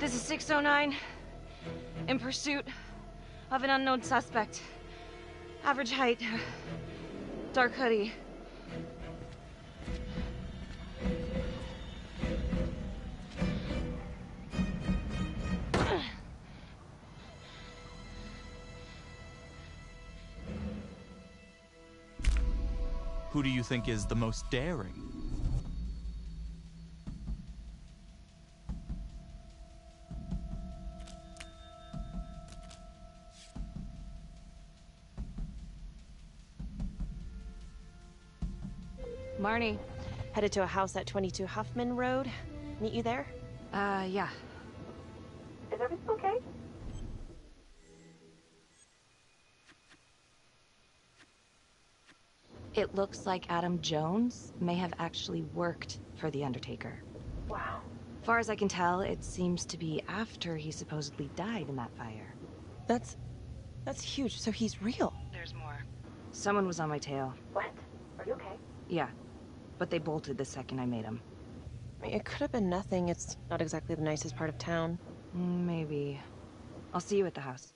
This is 609. In pursuit of an unknown suspect. Average height. Dark hoodie. Who do you think is the most daring? Marnie. Headed to a house at 22 Huffman Road. Meet you there? Yeah. Is everything okay? It looks like Adam Jones may have actually worked for the Undertaker. Wow. Far as I can tell, it seems to be after he supposedly died in that fire. That's huge. So he's real. There's more. Someone was on my tail. What? Are you okay? Yeah, but they bolted the second I made them. I mean, it could have been nothing. It's not exactly the nicest part of town. Maybe. I'll see you at the house.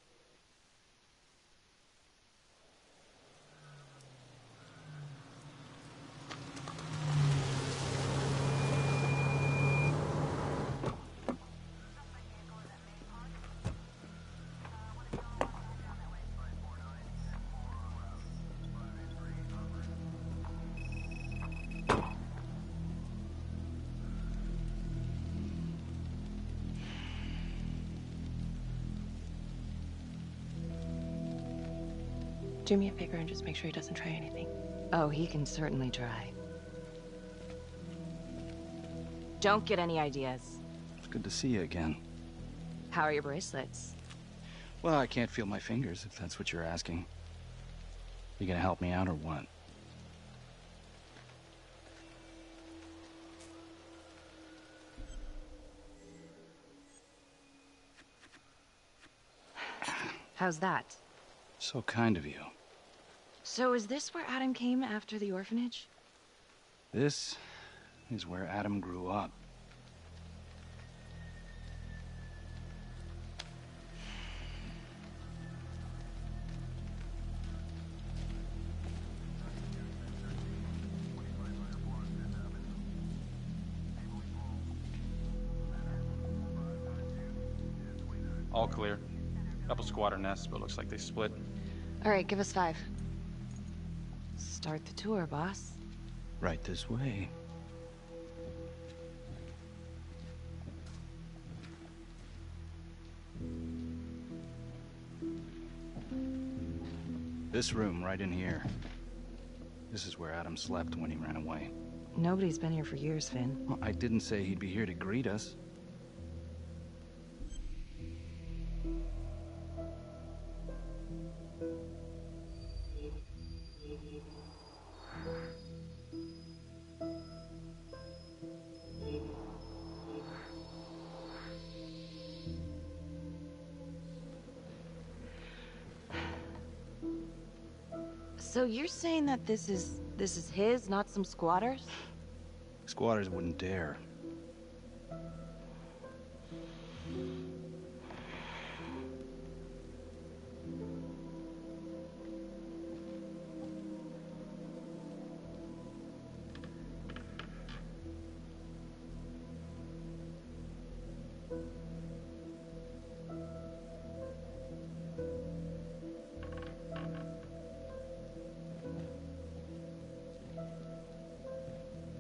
Do me a favor and just make sure he doesn't try anything. Oh, he can certainly try. Don't get any ideas. It's good to see you again. How are your bracelets? Well, I can't feel my fingers, if that's what you're asking. You gonna help me out or what? How's that? So kind of you. So is this where Adam came after the orphanage? This is where Adam grew up. All clear. Couple squatter nests, but looks like they split. All right, give us 5. Start the tour, boss. Right this way. This room, right in here. This is where Adam slept when he ran away. Nobody's been here for years, Finn. Well, I didn't say he'd be here to greet us. So you're saying that this is his, not some squatters? Squatters wouldn't dare.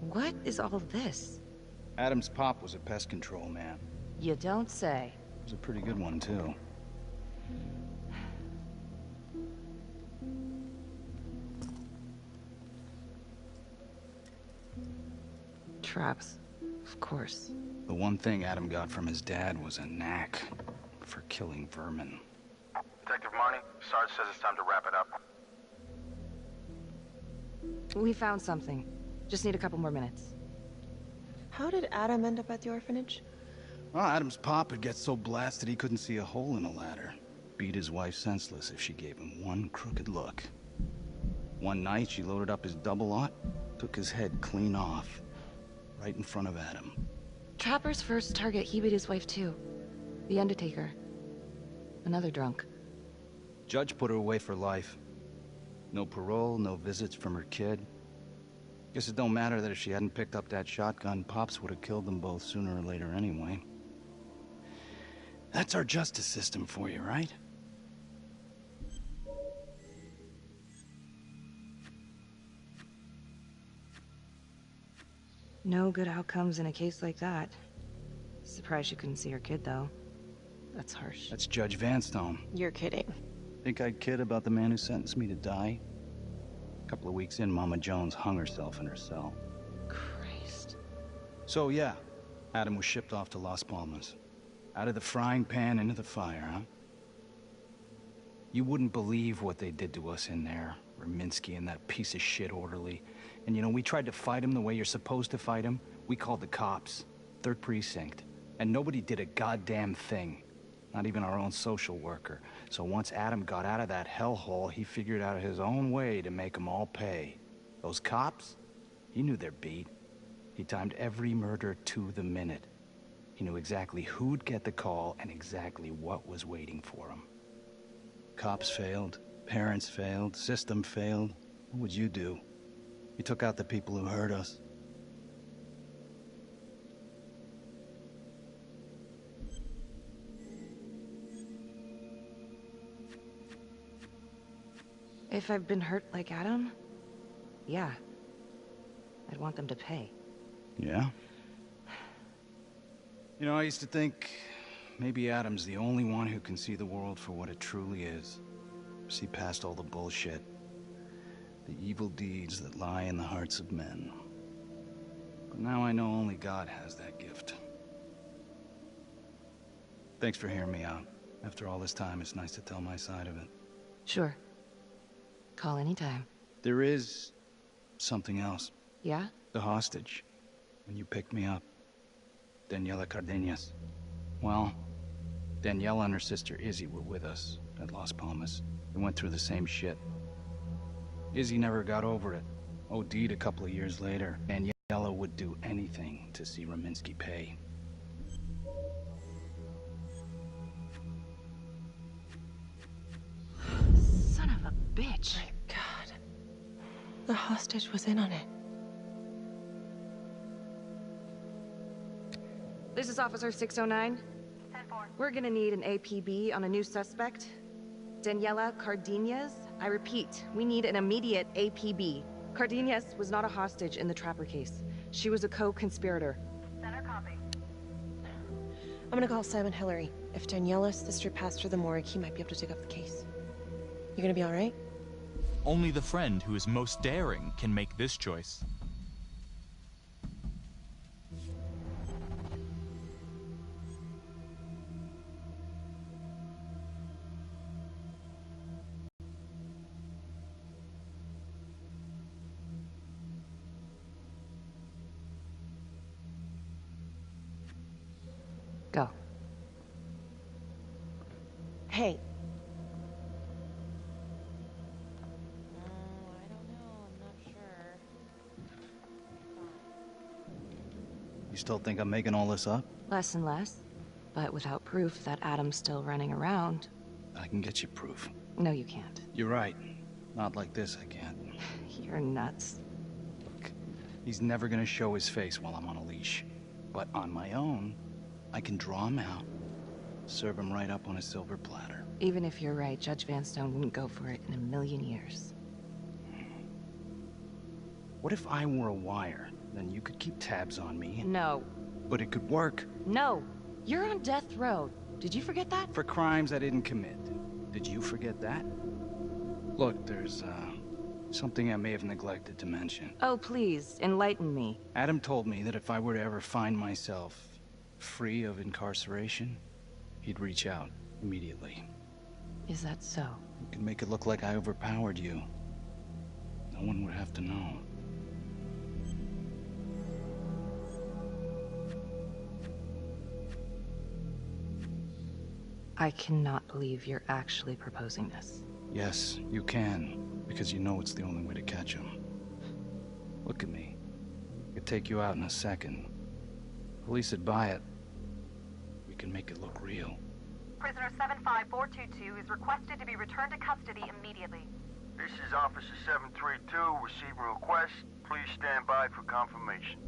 What is all this? Adam's pop was a pest control man. You don't say. It was a pretty good one, too. Traps, of course. The one thing Adam got from his dad was a knack for killing vermin. Detective Marnie, Sarge says it's time to wrap it up. We found something. Just need a couple more minutes. How did Adam end up at the orphanage? Well, Adam's pop would get so blasted he couldn't see a hole in a ladder. Beat his wife senseless if she gave him one crooked look. One night, she loaded up his double-aught, took his head clean off, right in front of Adam. Trapper's first target, he beat his wife too. The Undertaker. Another drunk. Judge put her away for life. No parole, no visits from her kid. Guess it don't matter that if she hadn't picked up that shotgun, Pops would have killed them both sooner or later anyway. That's our justice system for you, right? No good outcomes in a case like that. Surprised she couldn't see her kid, though. That's harsh. That's Judge Vanstone. You're kidding. Think I'd kid about the man who sentenced me to die? A couple of weeks in, Mama Jones hung herself in her cell. Christ. So yeah, Adam was shipped off to Las Palmas. Out of the frying pan into the fire, huh? You wouldn't believe what they did to us in there. Raminsky and that piece of shit orderly. And you know, we tried to fight him the way you're supposed to fight him. We called the cops. 3rd Precinct. And nobody did a goddamn thing. Not even our own social worker. So once Adam got out of that hellhole, he figured out his own way to make them all pay. Those cops? He knew their beat. He timed every murder to the minute. He knew exactly who'd get the call and exactly what was waiting for him. Cops failed, parents failed, system failed. What would you do? You took out the people who hurt us. If I've been hurt like Adam, yeah. I'd want them to pay. Yeah? You know, I used to think maybe Adam's the only one who can see the world for what it truly is. See past all the bullshit. The evil deeds that lie in the hearts of men. But now I know only God has that gift. Thanks for hearing me out. After all this time, it's nice to tell my side of it. Sure. Call anytime. There is something else. Yeah? The hostage. When you picked me up. Daniela Cardenas. Well, Daniela and her sister Izzy were with us at Las Palmas. We went through the same shit. Izzy never got over it. OD'd a couple of years later. Daniela would do anything to see Raminsky pay. Son of a bitch. My God. The hostage was in on it. This is Officer 609. 10-4, We're gonna need an APB on a new suspect. Daniela Cardenas. I repeat, we need an immediate APB. Cardenas was not a hostage in the Trapper case. She was a co-conspirator. Center copy. I'm gonna call Simon Hillary. If Daniela's sister passed through the morgue, he might be able to dig up the case. You gonna be all right? Only the friend who is most daring can make this choice. Go. Hey. You still think I'm making all this up? Less and less. But without proof that Adam's still running around. I can get you proof. No, you can't. You're right. Not like this, I can't. You're nuts. Look, he's never gonna show his face while I'm on a leash. But on my own, I can draw him out, serve him right up on a silver platter. Even if you're right, Judge Vanstone wouldn't go for it in a million years. What if I were a wire? Then you could keep tabs on me. No. But it could work. No. You're on death row. Did you forget that? For crimes I didn't commit. Did you forget that? Look, there's, something I may have neglected to mention. Oh, please, enlighten me. Adam told me that if I were to ever find myself free of incarceration, he'd reach out immediately. Is that so? You could make it look like I overpowered you. No one would have to know. I cannot believe you're actually proposing this. Yes, you can, because you know it's the only way to catch him. Look at me. I could take you out in a second. Police would buy it. We can make it look real. Prisoner 75422 is requested to be returned to custody immediately. This is Officer 732 receiving request. Please stand by for confirmation.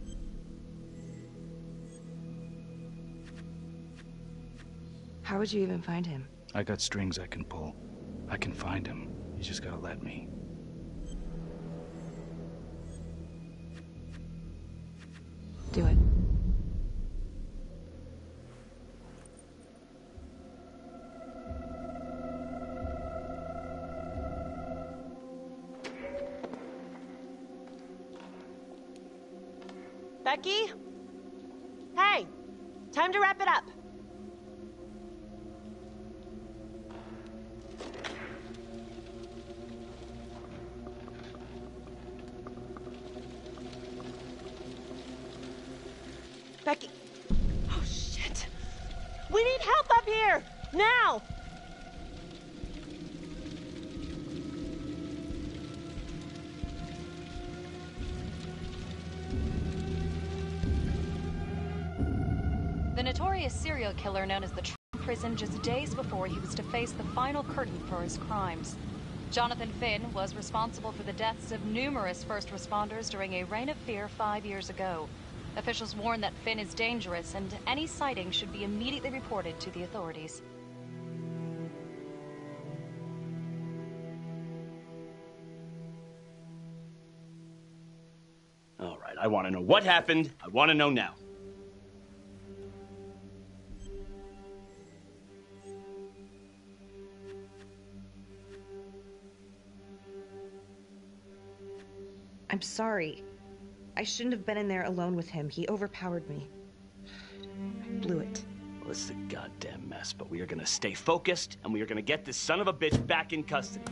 How would you even find him? I got strings I can pull. I can find him. You just gotta let me. Do it. Becky? Hey! Time to wrap it up. Becky. Oh, shit. We need help up here! Now! The notorious serial killer known as the Trapper prison just days before he was to face the final curtain for his crimes. Jonathan Finn was responsible for the deaths of numerous first responders during a reign of fear 5 years ago. Officials warn that Finn is dangerous and any sighting should be immediately reported to the authorities. All right, I want to know what happened. I want to know now. I'm sorry. I shouldn't have been in there alone with him. He overpowered me. I blew it. Well, it's a goddamn mess, but we are gonna stay focused, and we are gonna get this son of a bitch back in custody.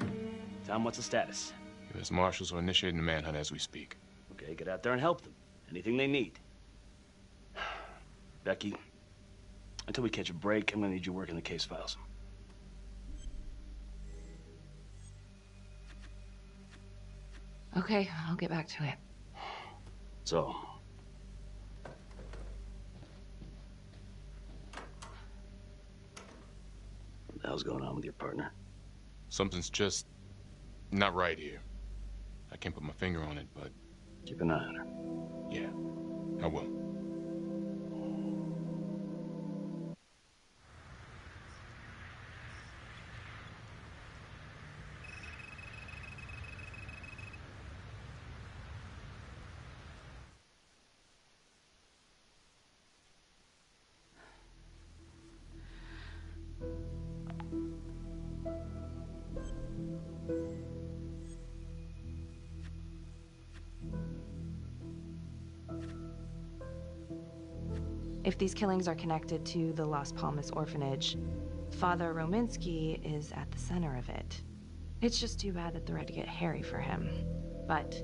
Tom, what's the status? U.S. Marshals are initiating a manhunt as we speak. Okay, get out there and help them. Anything they need. Becky, until we catch a break, I'm gonna need you working the case files. Okay, I'll get back to it. So, what the hell's going on with your partner? Something's just not right here. I can't put my finger on it, but... Keep an eye on her. Yeah, I will. If these killings are connected to the Las Palmas orphanage, Father Rominsky is at the center of it. It's just too bad that they're to get hairy for him. But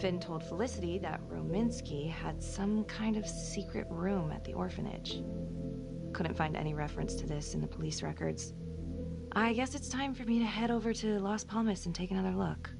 Finn told Felicity that Rominsky had some kind of secret room at the orphanage. Couldn't find any reference to this in the police records. I guess it's time for me to head over to Las Palmas and take another look.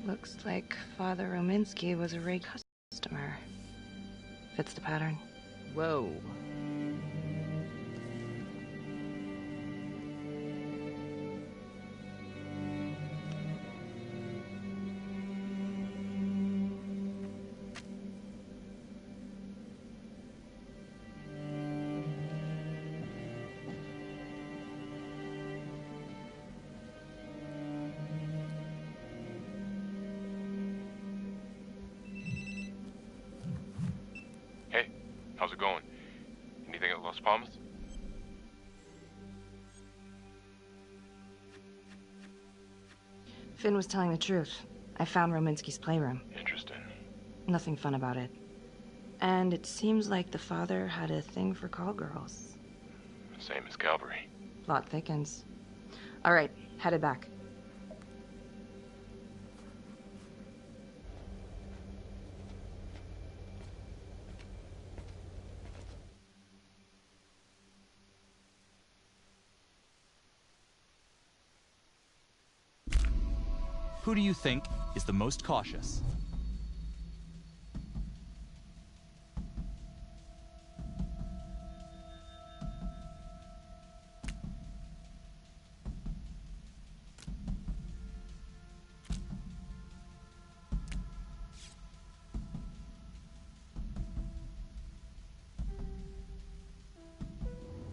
Looks like Father Rominsky was a Ray customer. Fits the pattern. Whoa. Hey, how's it going? Anything at Las Palmas? Finn was telling the truth. I found Rominsky's playroom. Interesting. Nothing fun about it. And it seems like the father had a thing for call girls. Same as Calvary. Plot thickens. All right, headed back. Who do you think is the most cautious?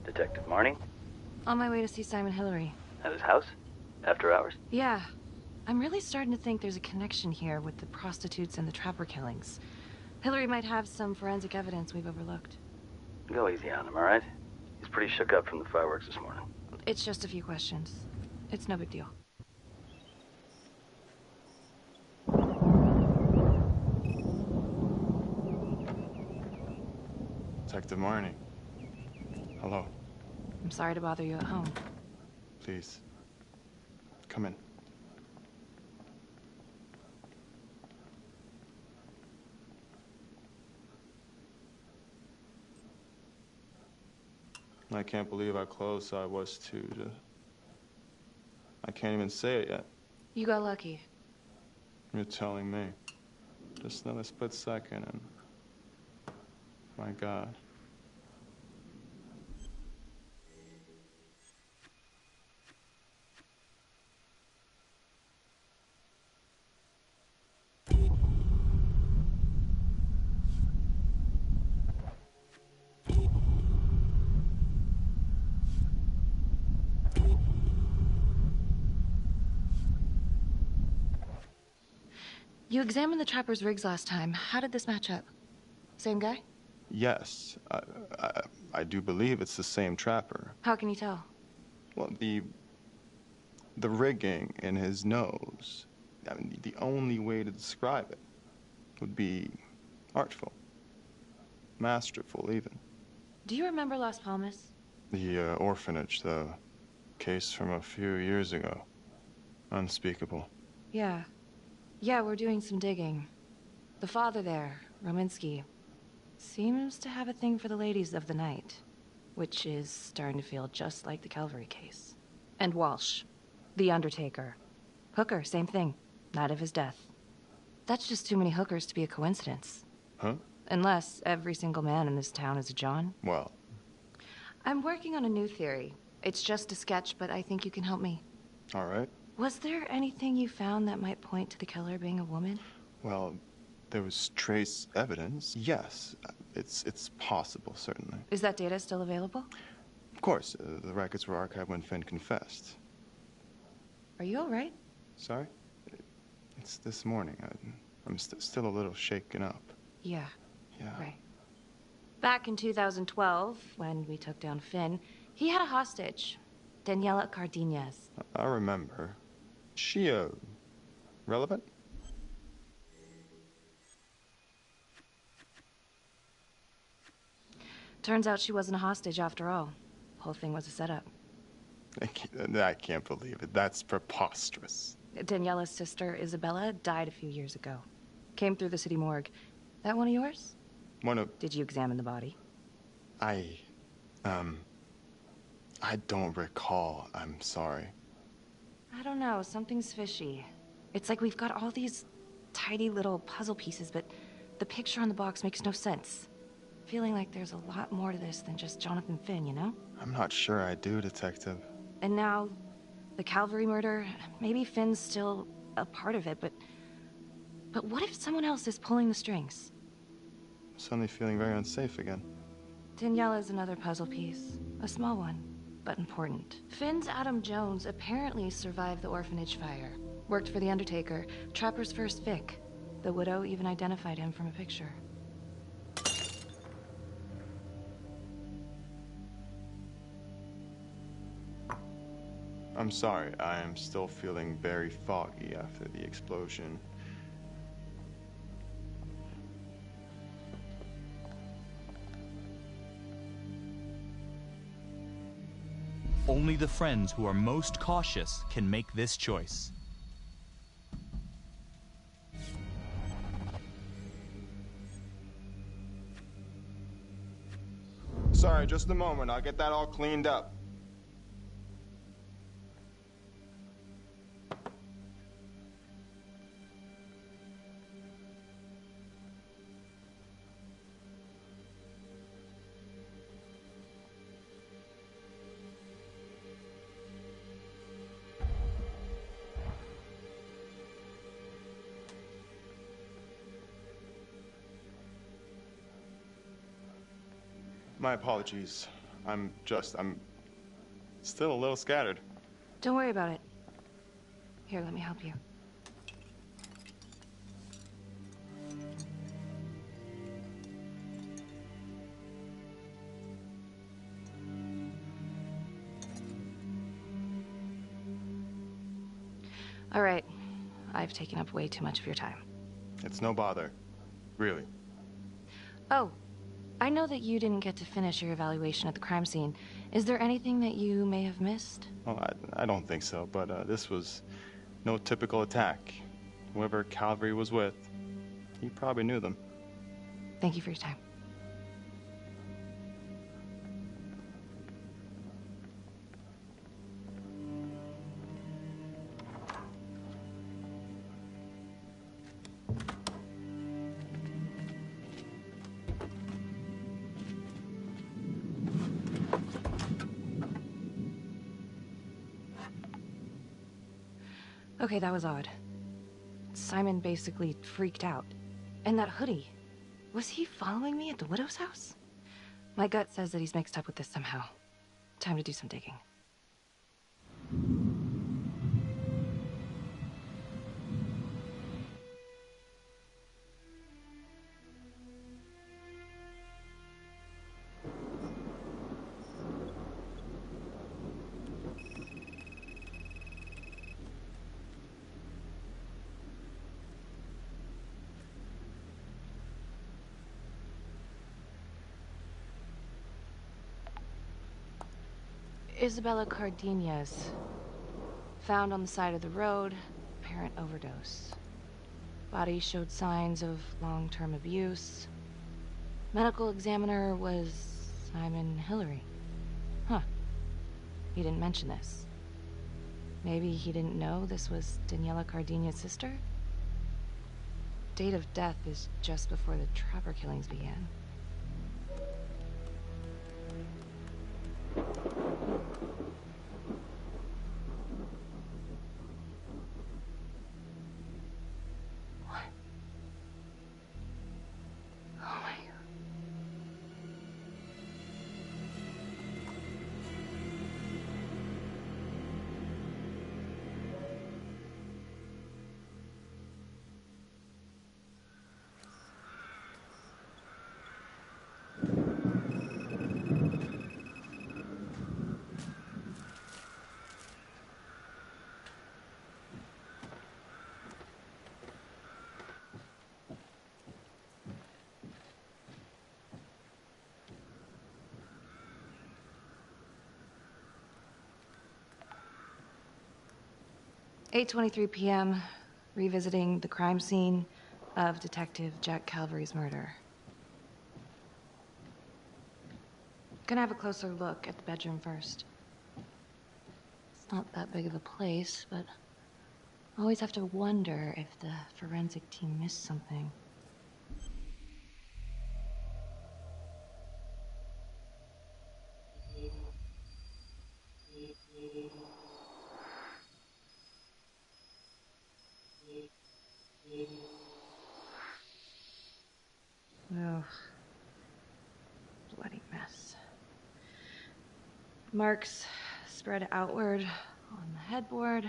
Detective Marnie? On my way to see Simon Hillary. At his house? After hours? Yeah. I'm really starting to think there's a connection here with the prostitutes and the Trapper killings. Hillary might have some forensic evidence we've overlooked. Go easy on him, all right? He's pretty shook up from the fireworks this morning. It's just a few questions. It's no big deal. Detective Marnie. Hello. I'm sorry to bother you at home. Please. Come in. I can't believe how close I was to I can't even say it yet. You got lucky. You're telling me. Just another split second and... My God. You examined the Trapper's rigs last time. How did this match up? Same guy? Yes, I do believe it's the same Trapper. How can you tell? Well, the rigging in his nose, I mean, the only way to describe it would be artful, masterful even. Do you remember Las Palmas? The orphanage, the case from a few years ago. Unspeakable. Yeah. Yeah, we're doing some digging. The father there, Rominsky, seems to have a thing for the ladies of the night, which is starting to feel just like the Calvary case. And Walsh, the Undertaker. Hooker, same thing. Night of his death. That's just too many hookers to be a coincidence. Huh? Unless every single man in this town is a John. Well. I'm working on a new theory. It's just a sketch, but I think you can help me. All right. Was there anything you found that might point to the killer being a woman? Well, there was trace evidence. Yes, it's possible, certainly. Is that data still available? Of course, the records were archived when Finn confessed. Are you all right? Sorry? It's this morning. I'm still a little shaken up. Yeah. Yeah. Right. Back in 2012, when we took down Finn, he had a hostage, Daniela Cardenas. I remember. She, relevant? Turns out she wasn't a hostage after all. Whole thing was a setup. I can't believe it. That's preposterous. Daniela's sister, Isabella, died a few years ago. Came through the city morgue. That one of yours? One of... Did you examine the body? I don't recall. I'm sorry. I don't know. Something's fishy. It's like we've got all these tidy little puzzle pieces, but the picture on the box makes no sense. Feeling like there's a lot more to this than just Jonathan Finn, you know? I'm not sure I do, Detective. And now, the Calvary murder, maybe Finn's still a part of it, but what if someone else is pulling the strings? I'm suddenly feeling very unsafe again. Daniela's another puzzle piece. A small one, but important. Finn's Adam Jones apparently survived the orphanage fire. Worked for the Undertaker, Trapper's first Vic. The widow even identified him from a picture. I'm sorry. I am still feeling very foggy after the explosion. Only the friends who are most cautious can make this choice. Sorry, just a moment. I'll get that all cleaned up. My apologies. I'm still a little scattered. Don't worry about it. Here, let me help you. All right. I've taken up way too much of your time. It's no bother. Really. Oh, I know that you didn't get to finish your evaluation at the crime scene. Is there anything that you may have missed? Oh, I don't think so, but this was no typical attack. Whoever Calvary was with, he probably knew them. Thank you for your time. Okay, that was odd. Simon basically freaked out. And that hoodie, was he following me at the widow's house? My gut says that he's mixed up with this somehow. Time to do some digging. Isabella Cardenas, found on the side of the road, apparent overdose. Body showed signs of long-term abuse. Medical examiner was Simon Hillary. Huh. He didn't mention this. Maybe he didn't know this was Daniela Cardenas' sister? Date of death is just before the Trapper killings began. "8:23 p.m., revisiting the crime scene of Detective Jack Calvary's murder. Gonna have a closer look at the bedroom first. It's not that big of a place, but I always have to wonder if the forensic team missed something. Ugh. Bloody mess. Marks spread outward on the headboard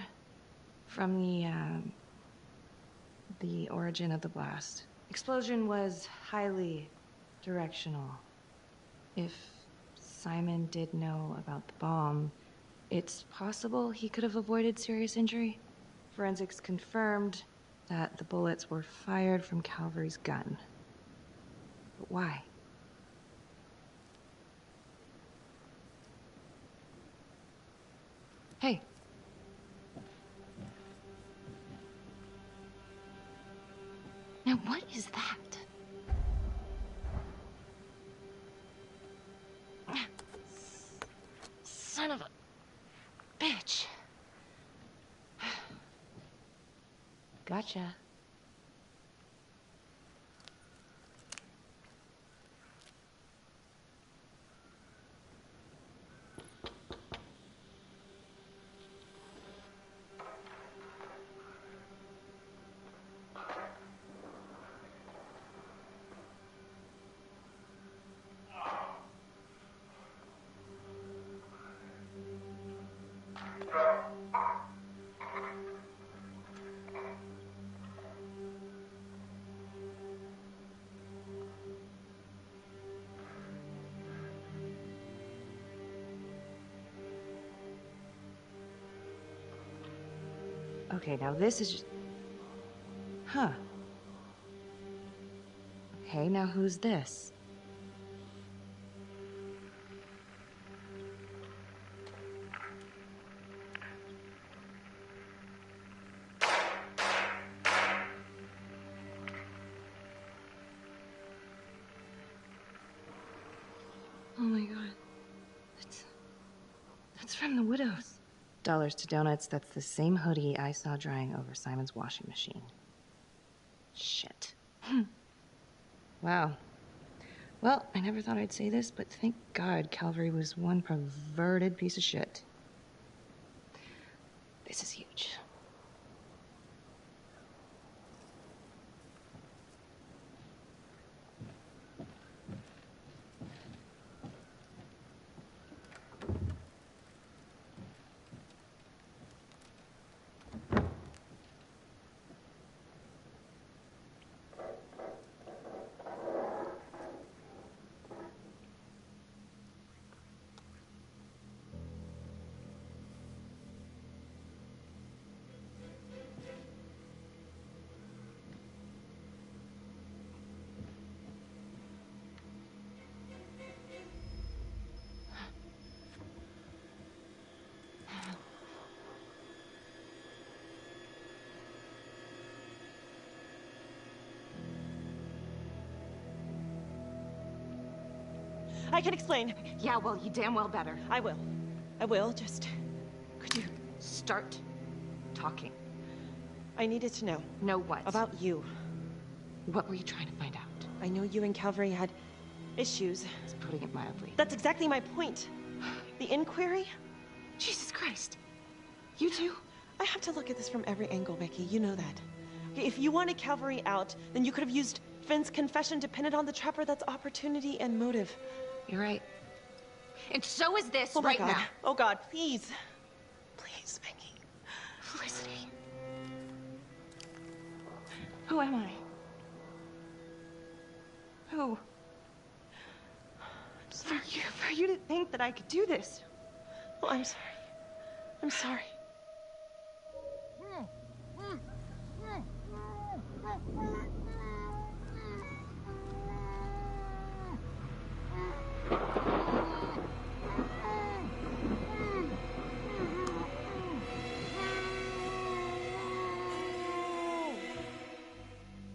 from the origin of the blast. Explosion was highly directional. If Simon did know about the bomb, it's possible he could have avoided serious injury. Forensics confirmed that the bullets were fired from Calvary's gun. But why? Hey. Now what is that? Son of a bitch. Gotcha. Okay, now this is just... Huh. Okay, now who's this? Oh my god. That's from the Widows. Dollars to donuts, that's the same hoodie I saw drying over Simon's washing machine. Shit. Wow. Well, I never thought I'd say this, but thank God Calvary was one perverted piece of shit. This is huge. I can explain. Yeah, well, you damn well better. I will. I will, just... Could you... Start talking. I needed to know. Know what? About you. What were you trying to find out? I know you and Calvary had issues. It's putting it mildly. That's exactly my point. The inquiry? Jesus Christ. You too? I have to look at this from every angle, Becky. You know that. Okay, if you wanted Calvary out, then you could have used Finn's confession to pin it on the Trapper. That's opportunity and motive. You're right. And so is this Oh right my God. now. Oh God, please. Please, Becky. Felicity. Who am I? Who? For you to think that I could do this. Oh, I'm sorry. I'm sorry.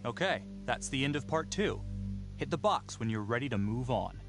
Okay, that's the end of part 2. Hit the box when you're ready to move on.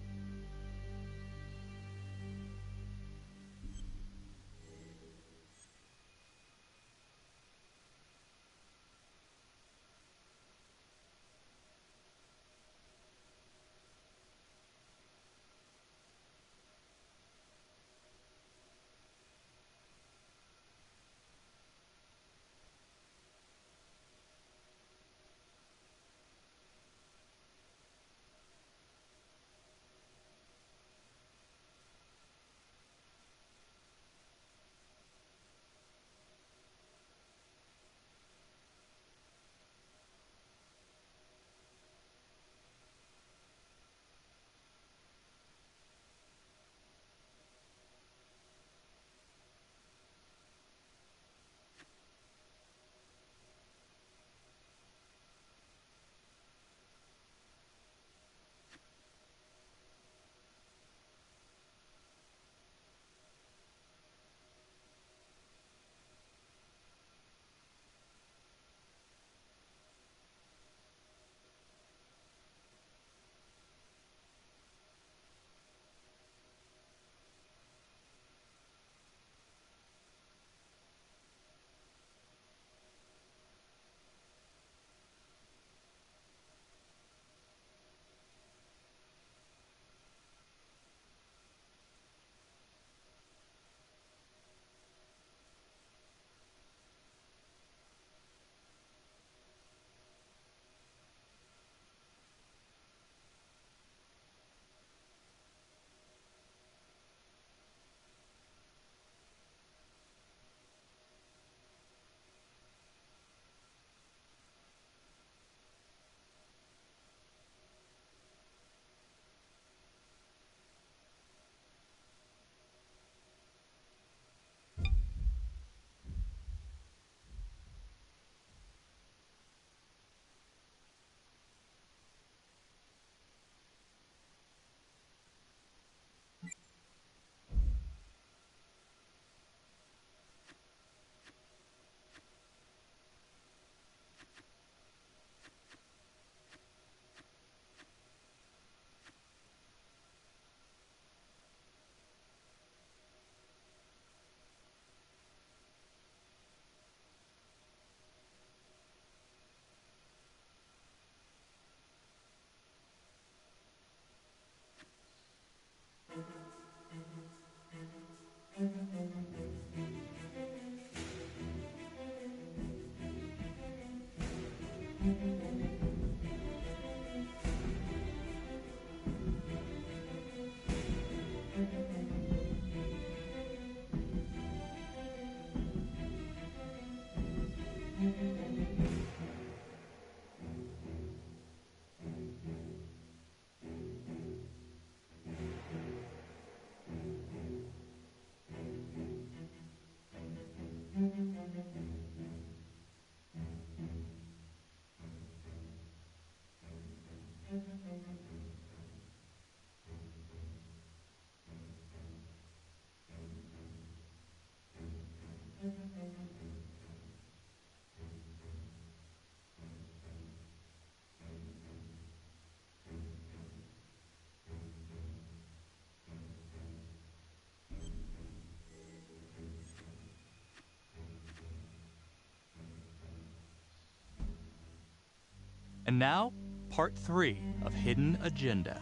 And now, part 3 of Hidden Agenda.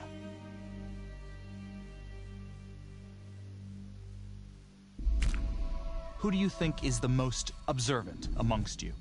Who do you think is the most observant amongst you?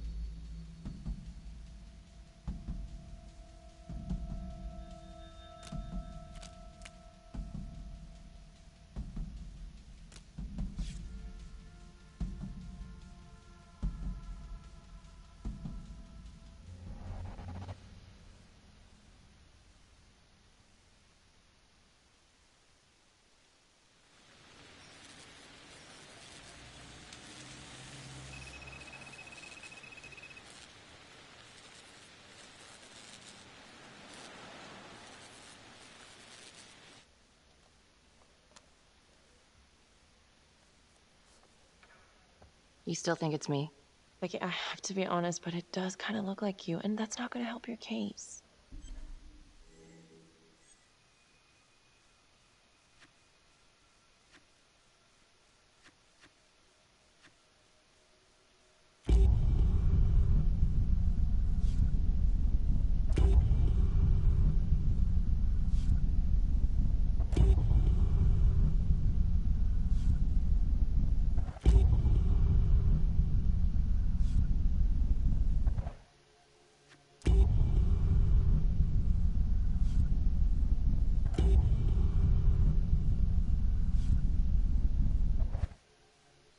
You still think it's me? Becky, I have to be honest, but it does kind of look like you, and that's not going to help your case.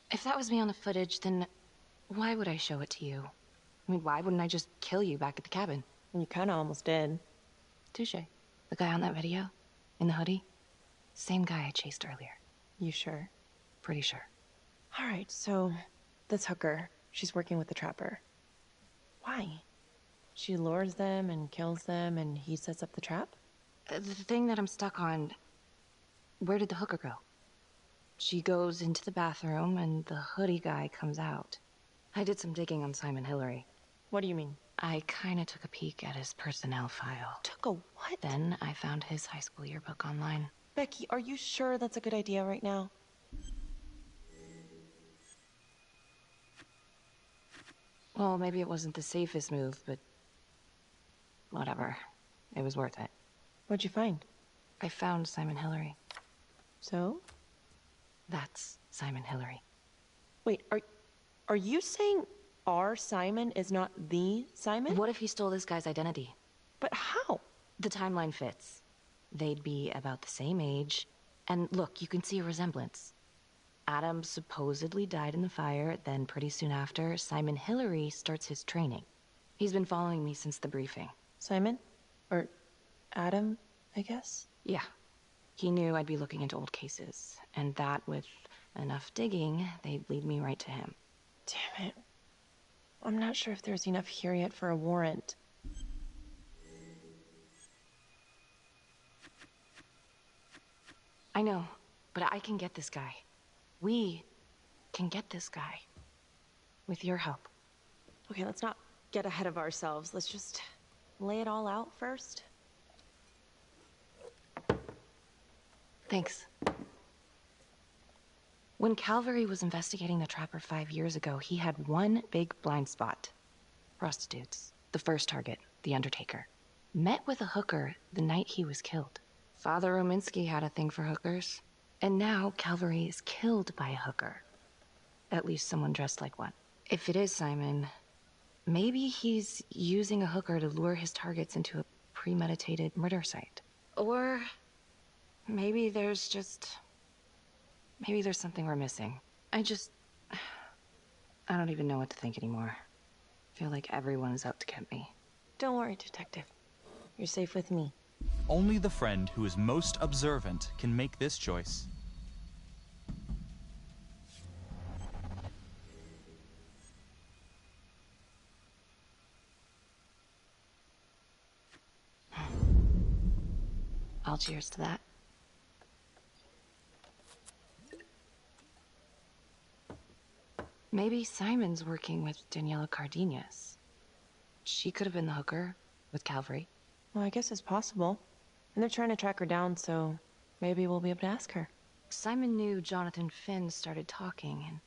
If that was me on the footage, then why would I show it to you? I mean, why wouldn't I just kill you back at the cabin? You kind of almost did. Touche. The guy on that video? In the hoodie? Same guy I chased earlier. You sure? Pretty sure. All right, so this hooker, she's working with the trapper. Why? She lures them and kills them, and he sets up the trap? The thing that I'm stuck on, where did the hooker go? She goes into the bathroom, and the hoodie guy comes out. I did some digging on Simon Hillary. What do you mean? I kinda took a peek at his personnel file. Took a what? Then I found his high school yearbook online. Becky, are you sure that's a good idea right now? Well, maybe it wasn't the safest move, but whatever. It was worth it. What'd you find? I found Simon Hillary. So? That's Simon Hillary. Wait, are you saying our Simon is not the Simon? What if he stole this guy's identity? But how? The timeline fits. They'd be about the same age. And look, you can see a resemblance. Adam supposedly died in the fire, then pretty soon after, Simon Hillary starts his training. He's been following me since the briefing. Simon? Or Adam, I guess? Yeah. He knew I'd be looking into old cases, and that with enough digging, they'd lead me right to him. Damn it. I'm not sure if there's enough here yet for a warrant. I know, but I can get this guy. We can get this guy. With your help. Okay, let's not get ahead of ourselves. Let's just lay it all out first. Thanks. When Calvary was investigating the Trapper 5 years ago, he had one big blind spot. Prostitutes. The first target, the Undertaker. Met with a hooker the night he was killed. Father Rominsky had a thing for hookers. And now Calvary is killed by a hooker. At least someone dressed like one. If it is Simon, Maybe he's using a hooker to lure his targets into a premeditated murder site. Or maybe there's something we're missing. I don't even know what to think anymore. I feel like everyone is out to get me. Don't worry, Detective. You're safe with me. Only the friend who is most observant can make this choice. I'll cheers to that. Maybe Simon's working with Daniela Cardenas. She could have been the hooker with Calvary. Well, I guess it's possible. And they're trying to track her down, so maybe we'll be able to ask her. Simon knew Jonathan Finn started talking,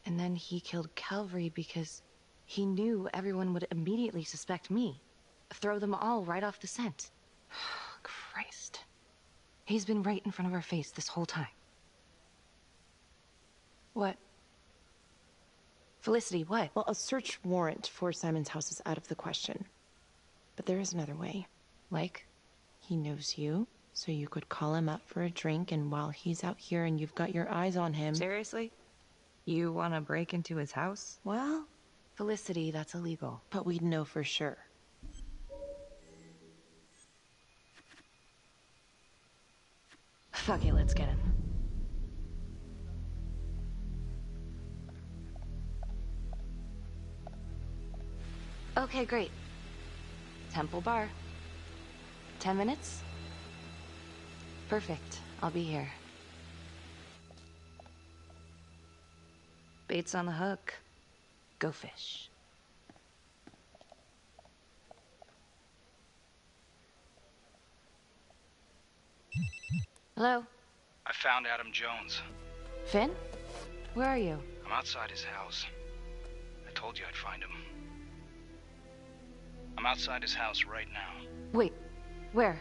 and then he killed Calvary because he knew everyone would immediately suspect me. Throw them all right off the scent. Christ. He's been right in front of our face this whole time. What? Felicity, what? Well, a search warrant for Simon's house is out of the question. But there is another way. Like? He knows you, so you could call him up for a drink, and while he's out here and you've got your eyes on him... Seriously? You want to break into his house? Well... Felicity, that's illegal. But we'd know for sure. Fuck it, let's get him. Okay, great. Temple Bar. 10 minutes? Perfect. I'll be here. Bait's on the hook. Go fish. Hello? I found Adam Jones. Finn? Where are you? I'm outside his house. I told you I'd find him. I'm outside his house right now. Wait, where?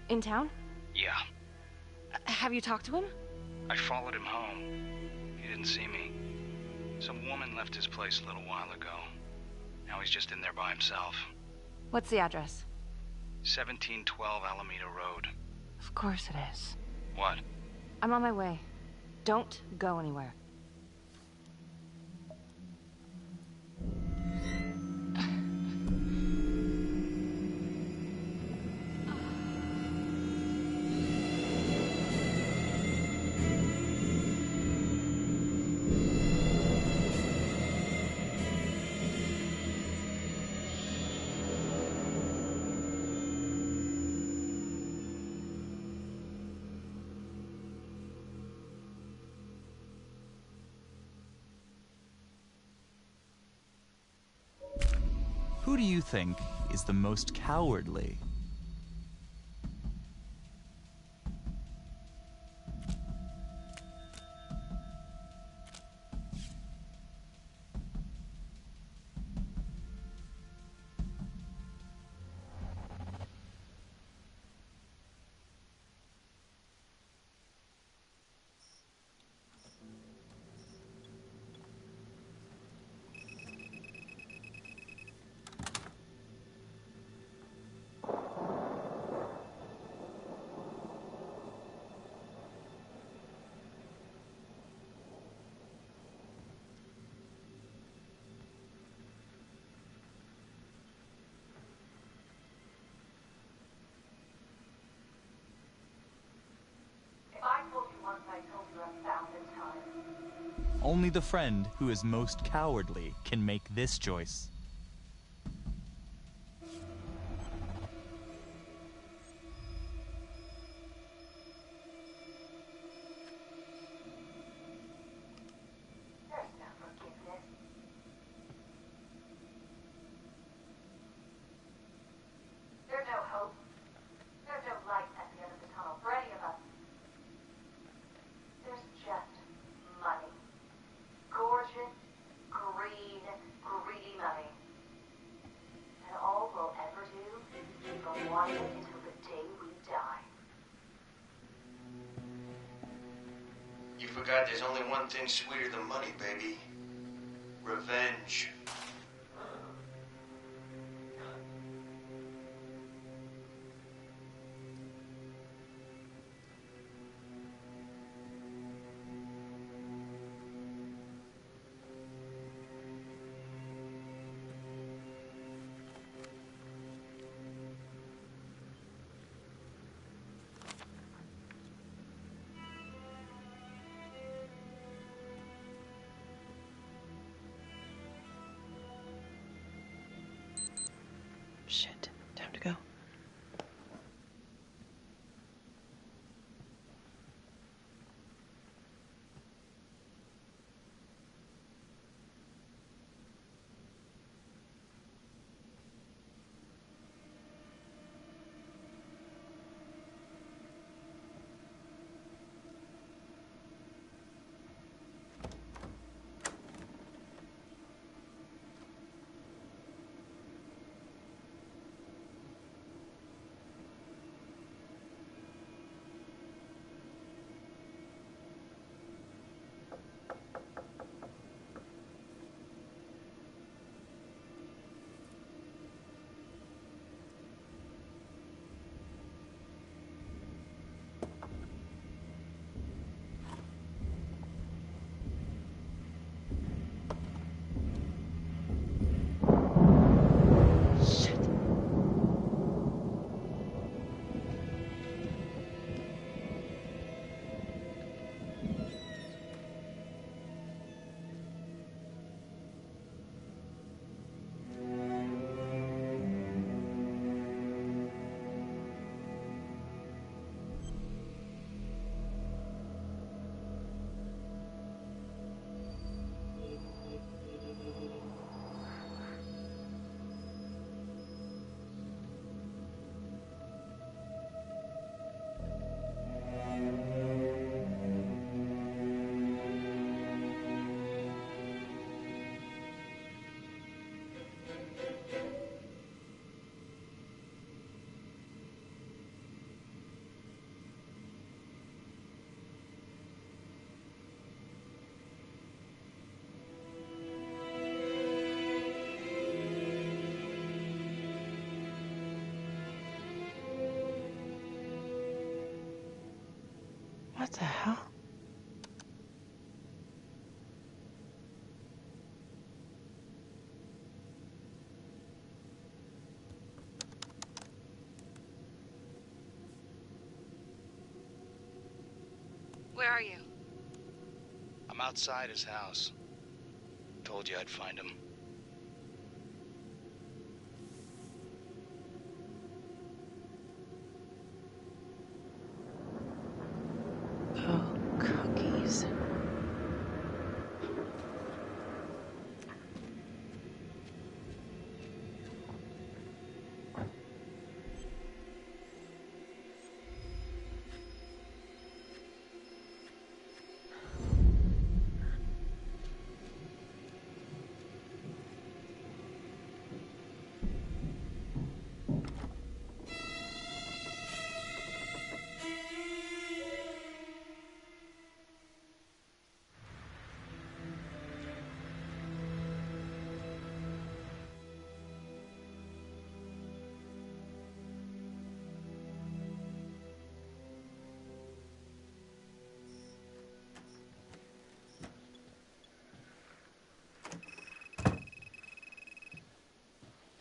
In town? Yeah. Have you talked to him? I followed him home. He didn't see me. Some woman left his place a little while ago. Now he's just in there by himself. What's the address? 1712 Alameda Road. Of course it is. What? I'm on my way. Don't go anywhere. Who do you think is the most cowardly? Only the friend who is most cowardly can make this choice. There's only one thing sweeter than money, baby. Revenge. What the hell? Where are you? I'm outside his house. Told you I'd find him. Oh, cookies.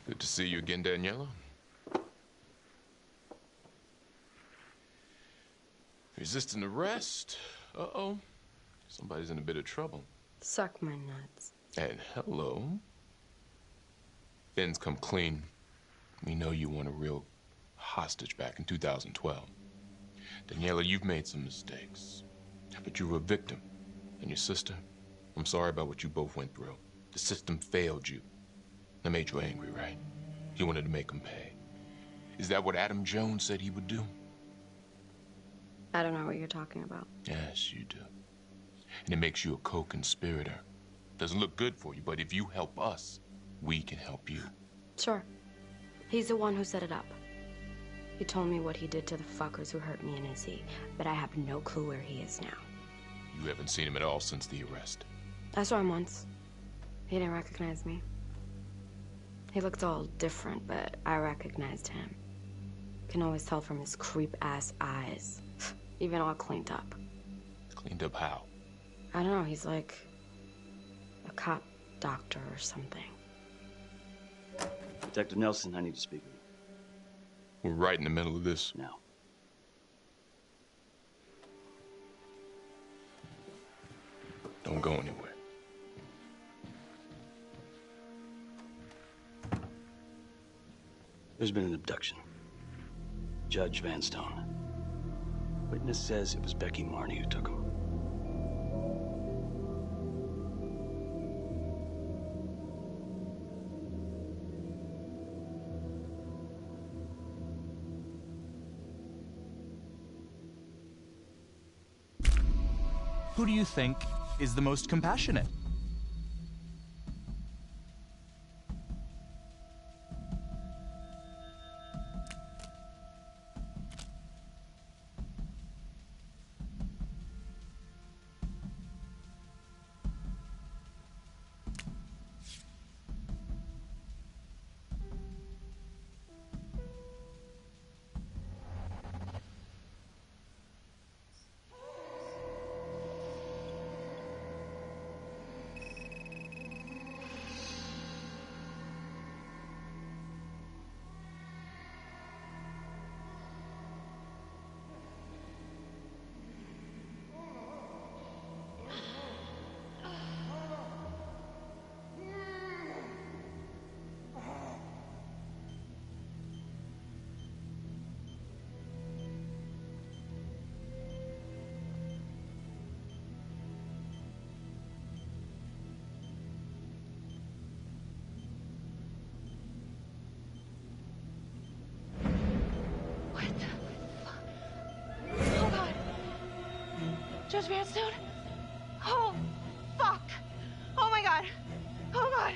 Good to see you again, Daniela. Resisting arrest? Uh-oh. Somebody's in a bit of trouble. Suck my nuts. And hello. Finn's come clean. We know you want a real hostage back in 2012. Daniela, you've made some mistakes. But you were a victim. And your sister, I'm sorry about what you both went through. The system failed you. That made you angry, right? You wanted to make him pay. Is that what Adam Jones said he would do? I don't know what you're talking about. Yes, you do. And it makes you a co-conspirator. Doesn't look good for you, but if you help us, we can help you. Sure. He's the one who set it up. He told me what he did to the fuckers who hurt me and Izzy, but I have no clue where he is now. You haven't seen him at all since the arrest. I saw him once. He didn't recognize me. He looked all different, but I recognized him. Can always tell from his creep-ass eyes. Even all cleaned up. Cleaned up how? I don't know, he's like a cop doctor or something. Detective Nelson, I need to speak with you. We're right in the middle of this. Now. Don't go anywhere. There's been an abduction. Judge Vanstone. Witness says it was Becky Marney who took him. Who do you think is the most compassionate? Judge Vanstone? Oh, fuck! Oh my god! Oh god!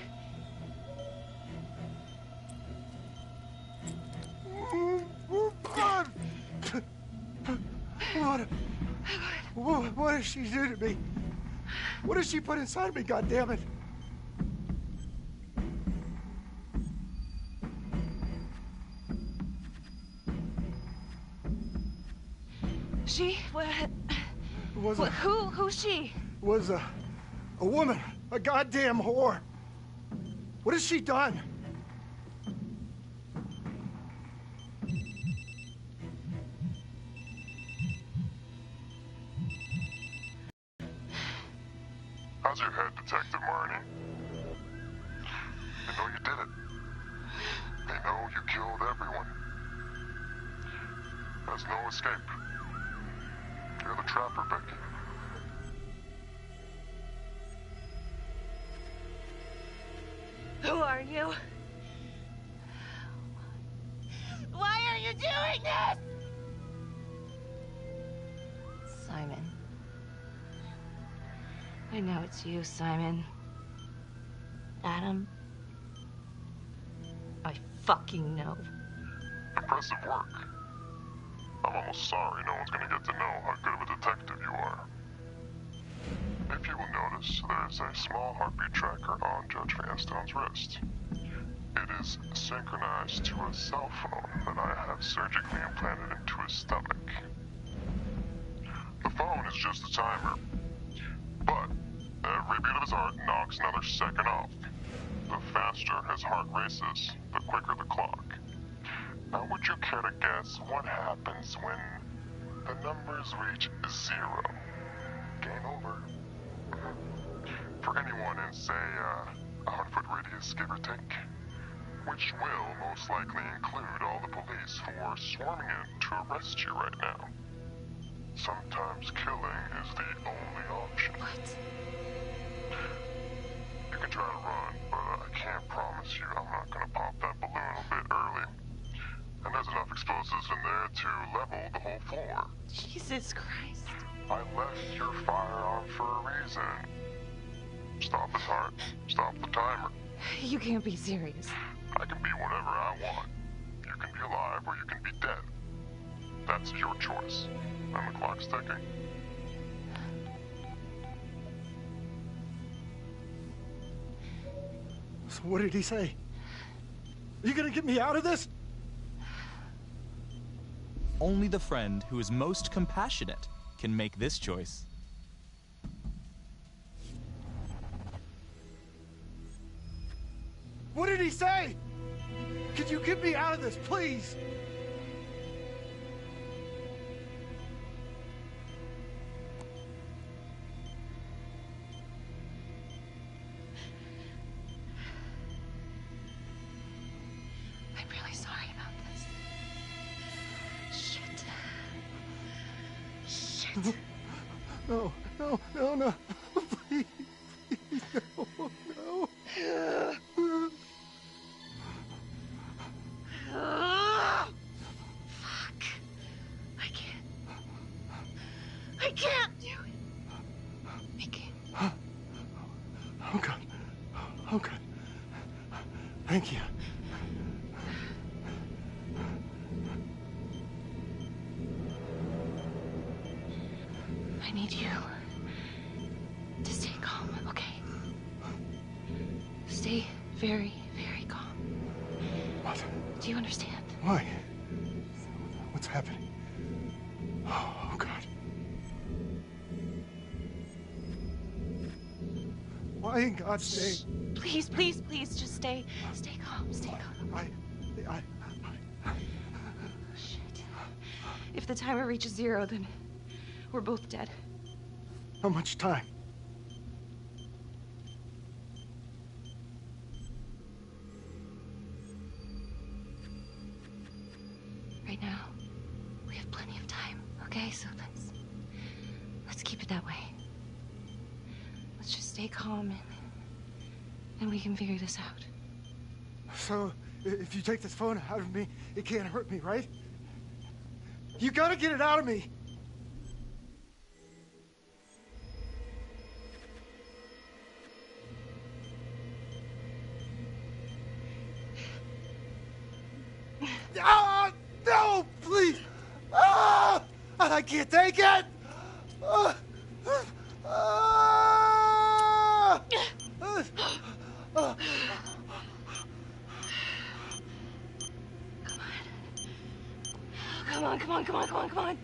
What did she do to me? What did she put inside me, goddammit? Was Who's she? Was a woman, a goddamn whore. What has she done? How's your head, Detective Marnie? They know you did it. They know you killed everyone. There's no escape. You're the trapper, Becky. Who are you? Why are you doing this? Simon. I know it's you, Simon. Adam. I fucking know. Impressive work. I'm almost sorry no one's gonna get to know how good of a detective you are. If you will notice, there's a small heartbeat tracker on Judge Vanstone's wrist. It is synchronized to a cell phone that I have surgically implanted into his stomach. The phone is just a timer, but every beat of his heart knocks another second off. The faster his heart races, the quicker the clock. Now, would you care to guess what happens when the numbers reach 0? Game over. For anyone in, say, a 100-foot radius, give or take, which will most likely include all the police who are swarming in to arrest you right now. Sometimes killing is the only option. What? You can try to run, but I can't promise you I'm not gonna pop that balloon a bit early. And there's enough explosives in there to level the whole floor. Jesus Christ. I left your firearm for a reason. Stop his heart, stop the timer. You can't be serious. I can be whatever I want. You can be alive or you can be dead. That's your choice. And the clock's ticking. So what did he say? Are you gonna get me out of this? Only the friend who is most compassionate can make this choice. What did he say? Could you get me out of this, please? I'm really sorry about this. Shit. No, no, no, no. Please, please, no, no. Fuck. I can't do it. I can't. Oh, God. Oh, God. Thank you. I need you to stay calm, okay? Stay very, very calm. What? Do you understand? Why? What's happening? Oh, God. Why in God's name? Please, please, please, just stay calm, stay calm. Shit. If the timer reaches 0, then we're both dead. How much time? Right now, we have plenty of time, okay? So let's keep it that way. Let's just stay calm and we can figure this out. So, if you take this phone out of me, it can't hurt me, right? You gotta get it out of me! Ah, no, please! Ah, I can't take it! Ah, ah, ah. Come on.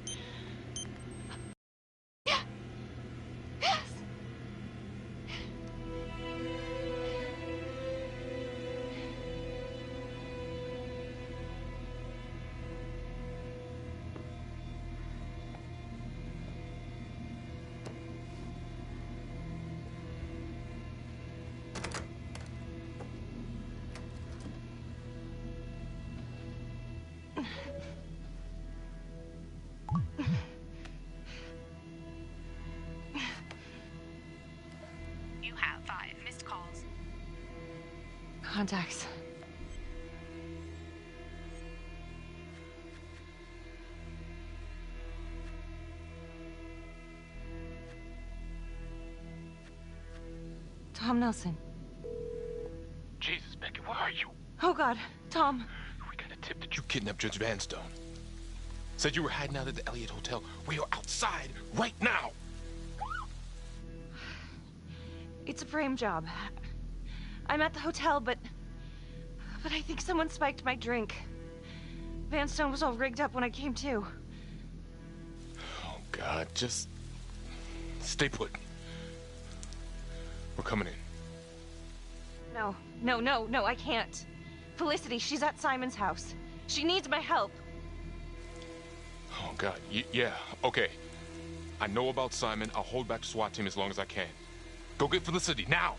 contacts. Tom Nelson. Jesus, Becky, where are you? Oh God, Tom. We got a tip that you kidnapped Judge Vanstone. Said you were hiding out at the Elliott Hotel. We are outside right now. It's a frame job. I'm at the hotel, but I think someone spiked my drink. Vanstone was all rigged up when I came to. Oh, God, just stay put. We're coming in. No, I can't. Felicity, she's at Simon's house. She needs my help. Oh, God, yeah, okay. I know about Simon. I'll hold back the SWAT team as long as I can. Go get Felicity, now!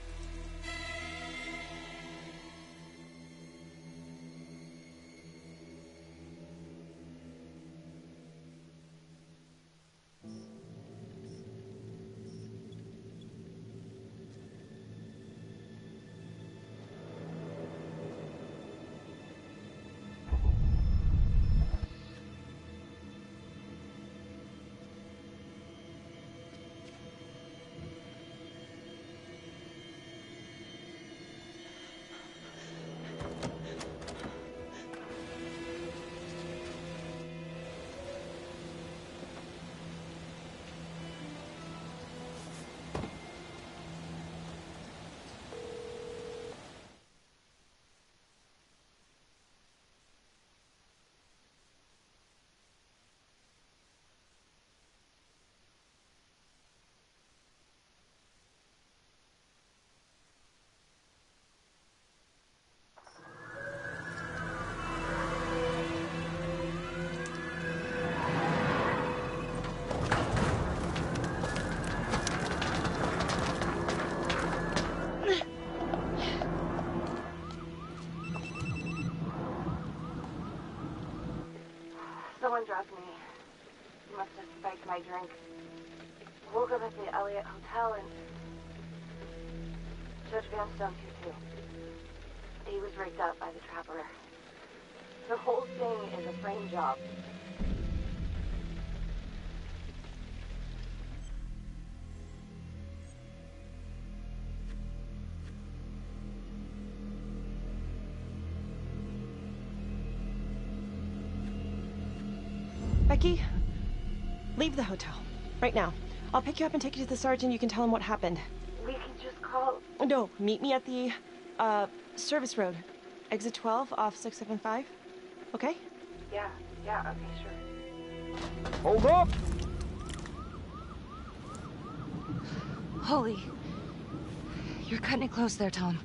Someone drugged me. Must have spiked my drink. Woke up at the Elliott Hotel and Judge Vanstone here too. He was rigged up by the trapper. The whole thing is a frame job. Becky, leave the hotel. Right now. I'll pick you up and take you to the sergeant. You can tell him what happened. We can just call... No, meet me at the, service road. Exit 12 off 675. Okay? Yeah, okay, sure. Hold up! Holy. You're cutting it close there, Tom.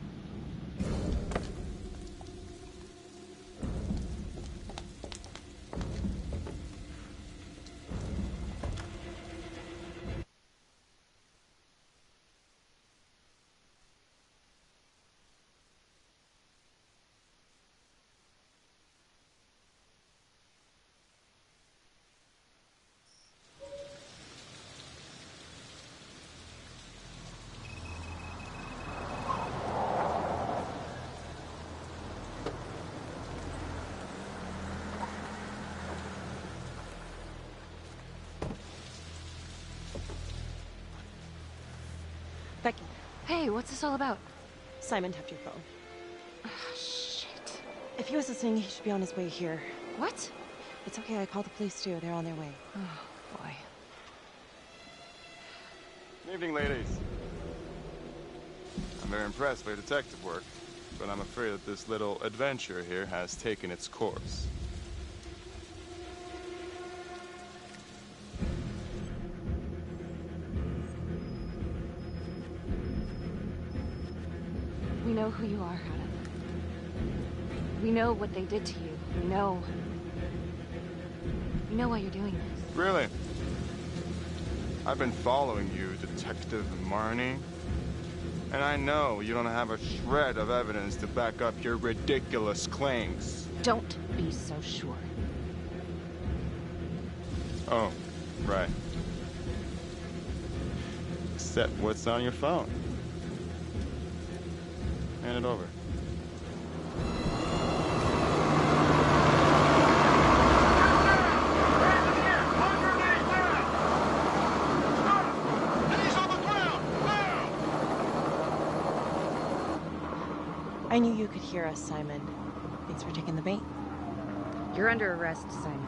Becky. Hey, what's this all about? Simon tapped your phone. Shit. If he was listening, he should be on his way here. What? It's okay, I called the police too. They're on their way. Oh, boy. Good evening, ladies. I'm very impressed by your detective work, but I'm afraid that this little adventure here has taken its course. We know who you are, Adam. We know what they did to you. We know why you're doing this. Really? I've been following you, Detective Marnie. And I know you don't have a shred of evidence to back up your ridiculous claims. Don't be so sure. Oh, right. Except what's on your phone. Hand it over. I knew you could hear us, Simon. Thanks for taking the bait. You're under arrest, Simon.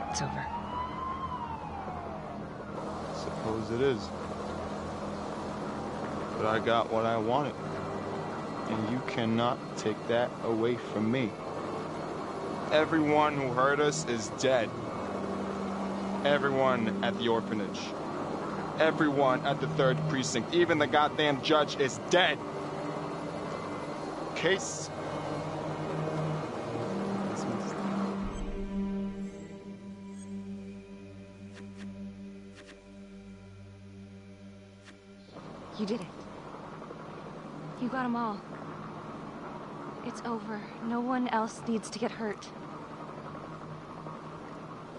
It's over. Suppose it is. But I got what I wanted. And you cannot take that away from me. Everyone who hurt us is dead. Everyone at the orphanage. Everyone at the 3rd precinct. Even the goddamn judge is dead. Case dismissed. You did it. You got them all. It's over. No one else needs to get hurt.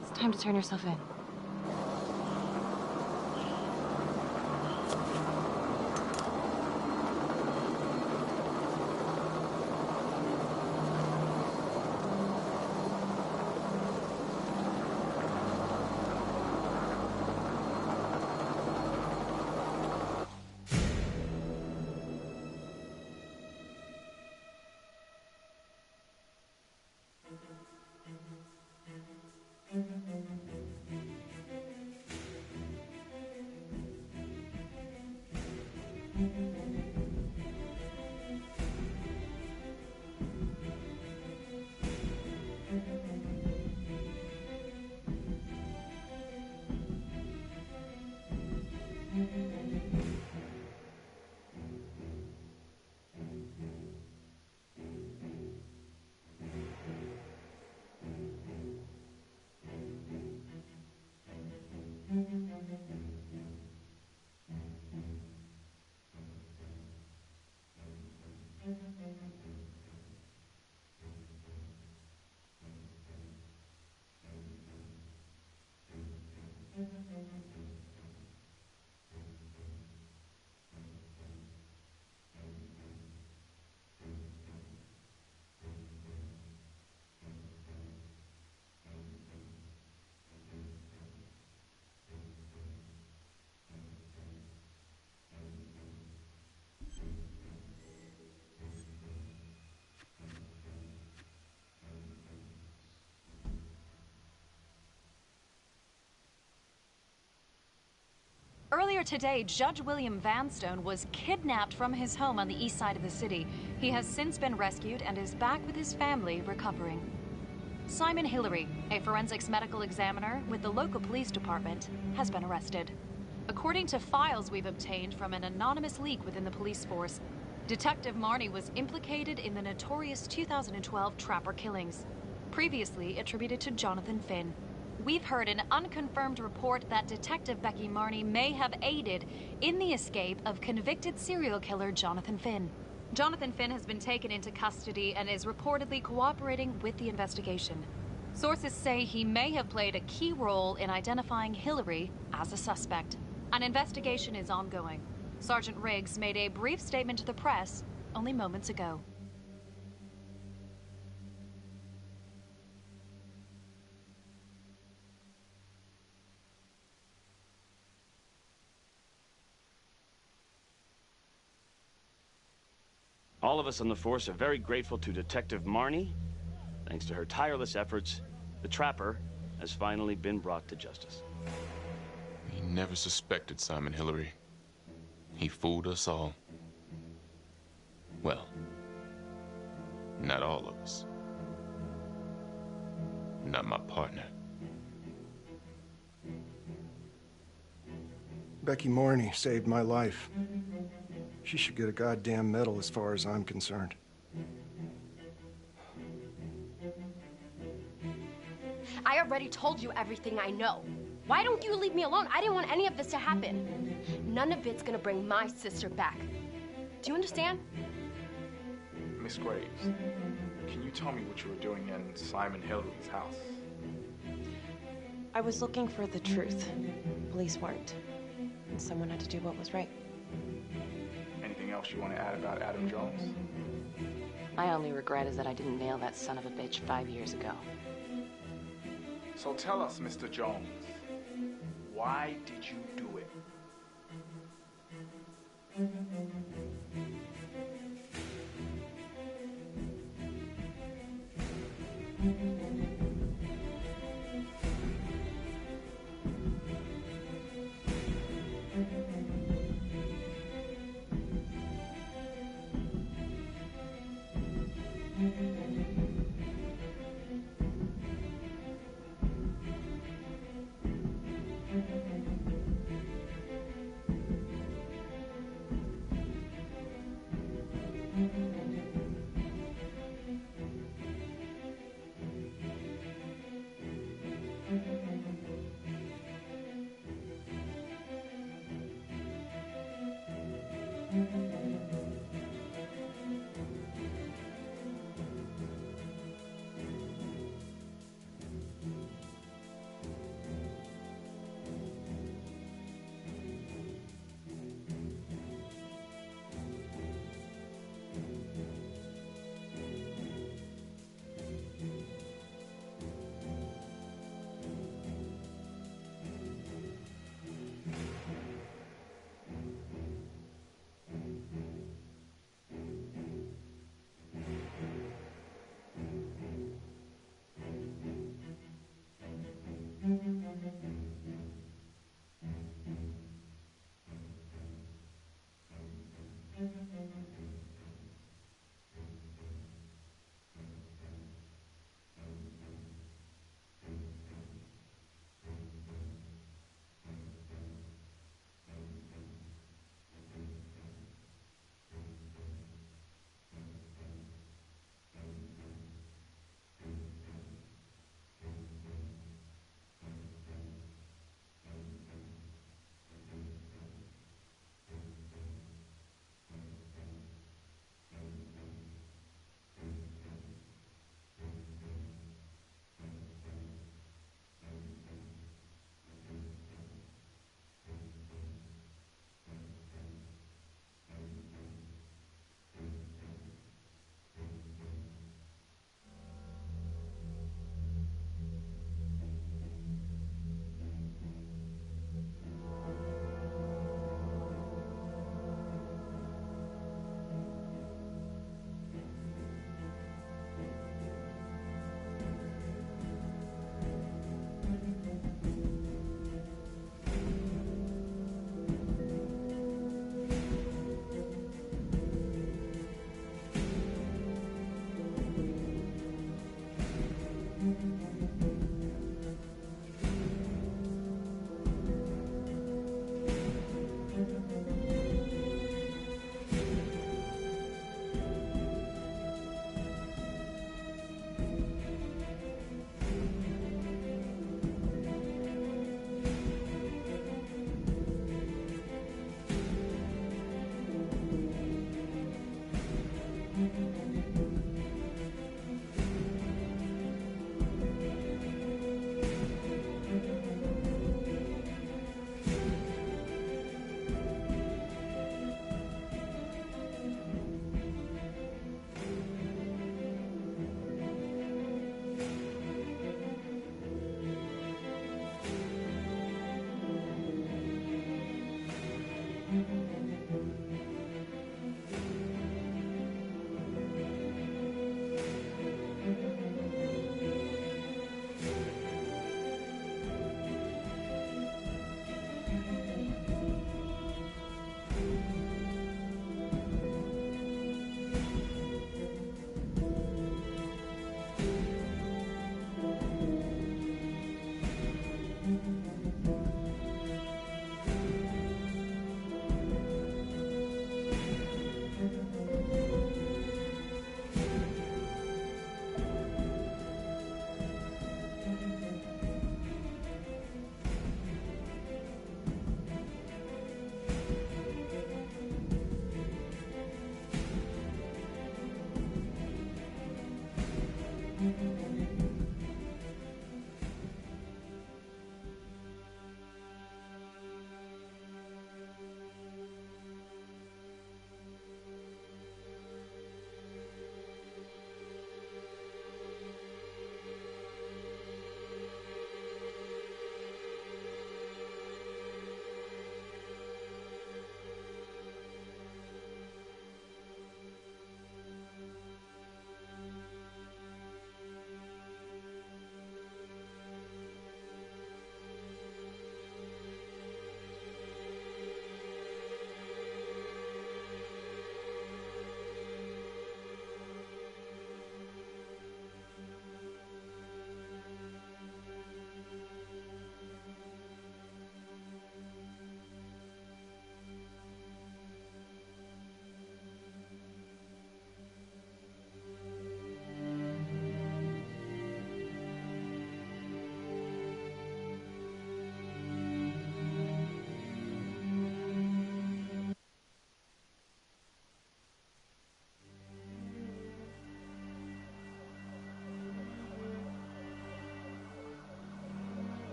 It's time to turn yourself in. Earlier today, Judge William Vanstone was kidnapped from his home on the east side of the city. He has since been rescued and is back with his family recovering. Simon Hillary, a forensics medical examiner with the local police department, has been arrested. According to files we've obtained from an anonymous leak within the police force, Detective Marnie was implicated in the notorious 2012 Trapper killings, previously attributed to Jonathan Finn. We've heard an unconfirmed report that Detective Becky Marnie may have aided in the escape of convicted serial killer Jonathan Finn. Jonathan Finn has been taken into custody and is reportedly cooperating with the investigation. Sources say he may have played a key role in identifying Hillary as a suspect. An investigation is ongoing. Sergeant Riggs made a brief statement to the press only moments ago. All of us on the force are very grateful to Detective Marnie. Thanks to her tireless efforts, the Trapper has finally been brought to justice. We never suspected Simon Hillary. He fooled us all. Well, not all of us. Not my partner. Becky Marnie saved my life. She should get a goddamn medal as far as I'm concerned. I already told you everything I know. Why don't you leave me alone? I didn't want any of this to happen. None of it's gonna bring my sister back. Do you understand? Miss Graves, can you tell me what you were doing in Simon Hillary's house? I was looking for the truth. Police weren't. And someone had to do what was right. Anything else you want to add about Adam Jones? My only regret is that I didn't nail that son of a bitch 5 years ago. So tell us, Mr. Jones, why did you do it?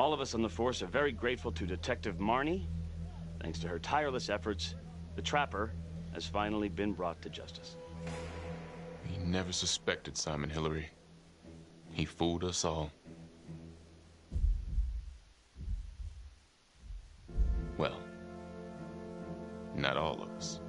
All of us on the force are very grateful to Detective Marnie. Thanks to her tireless efforts, the Trapper has finally been brought to justice. He never suspected Simon Hillary. He fooled us all. Well, not all of us.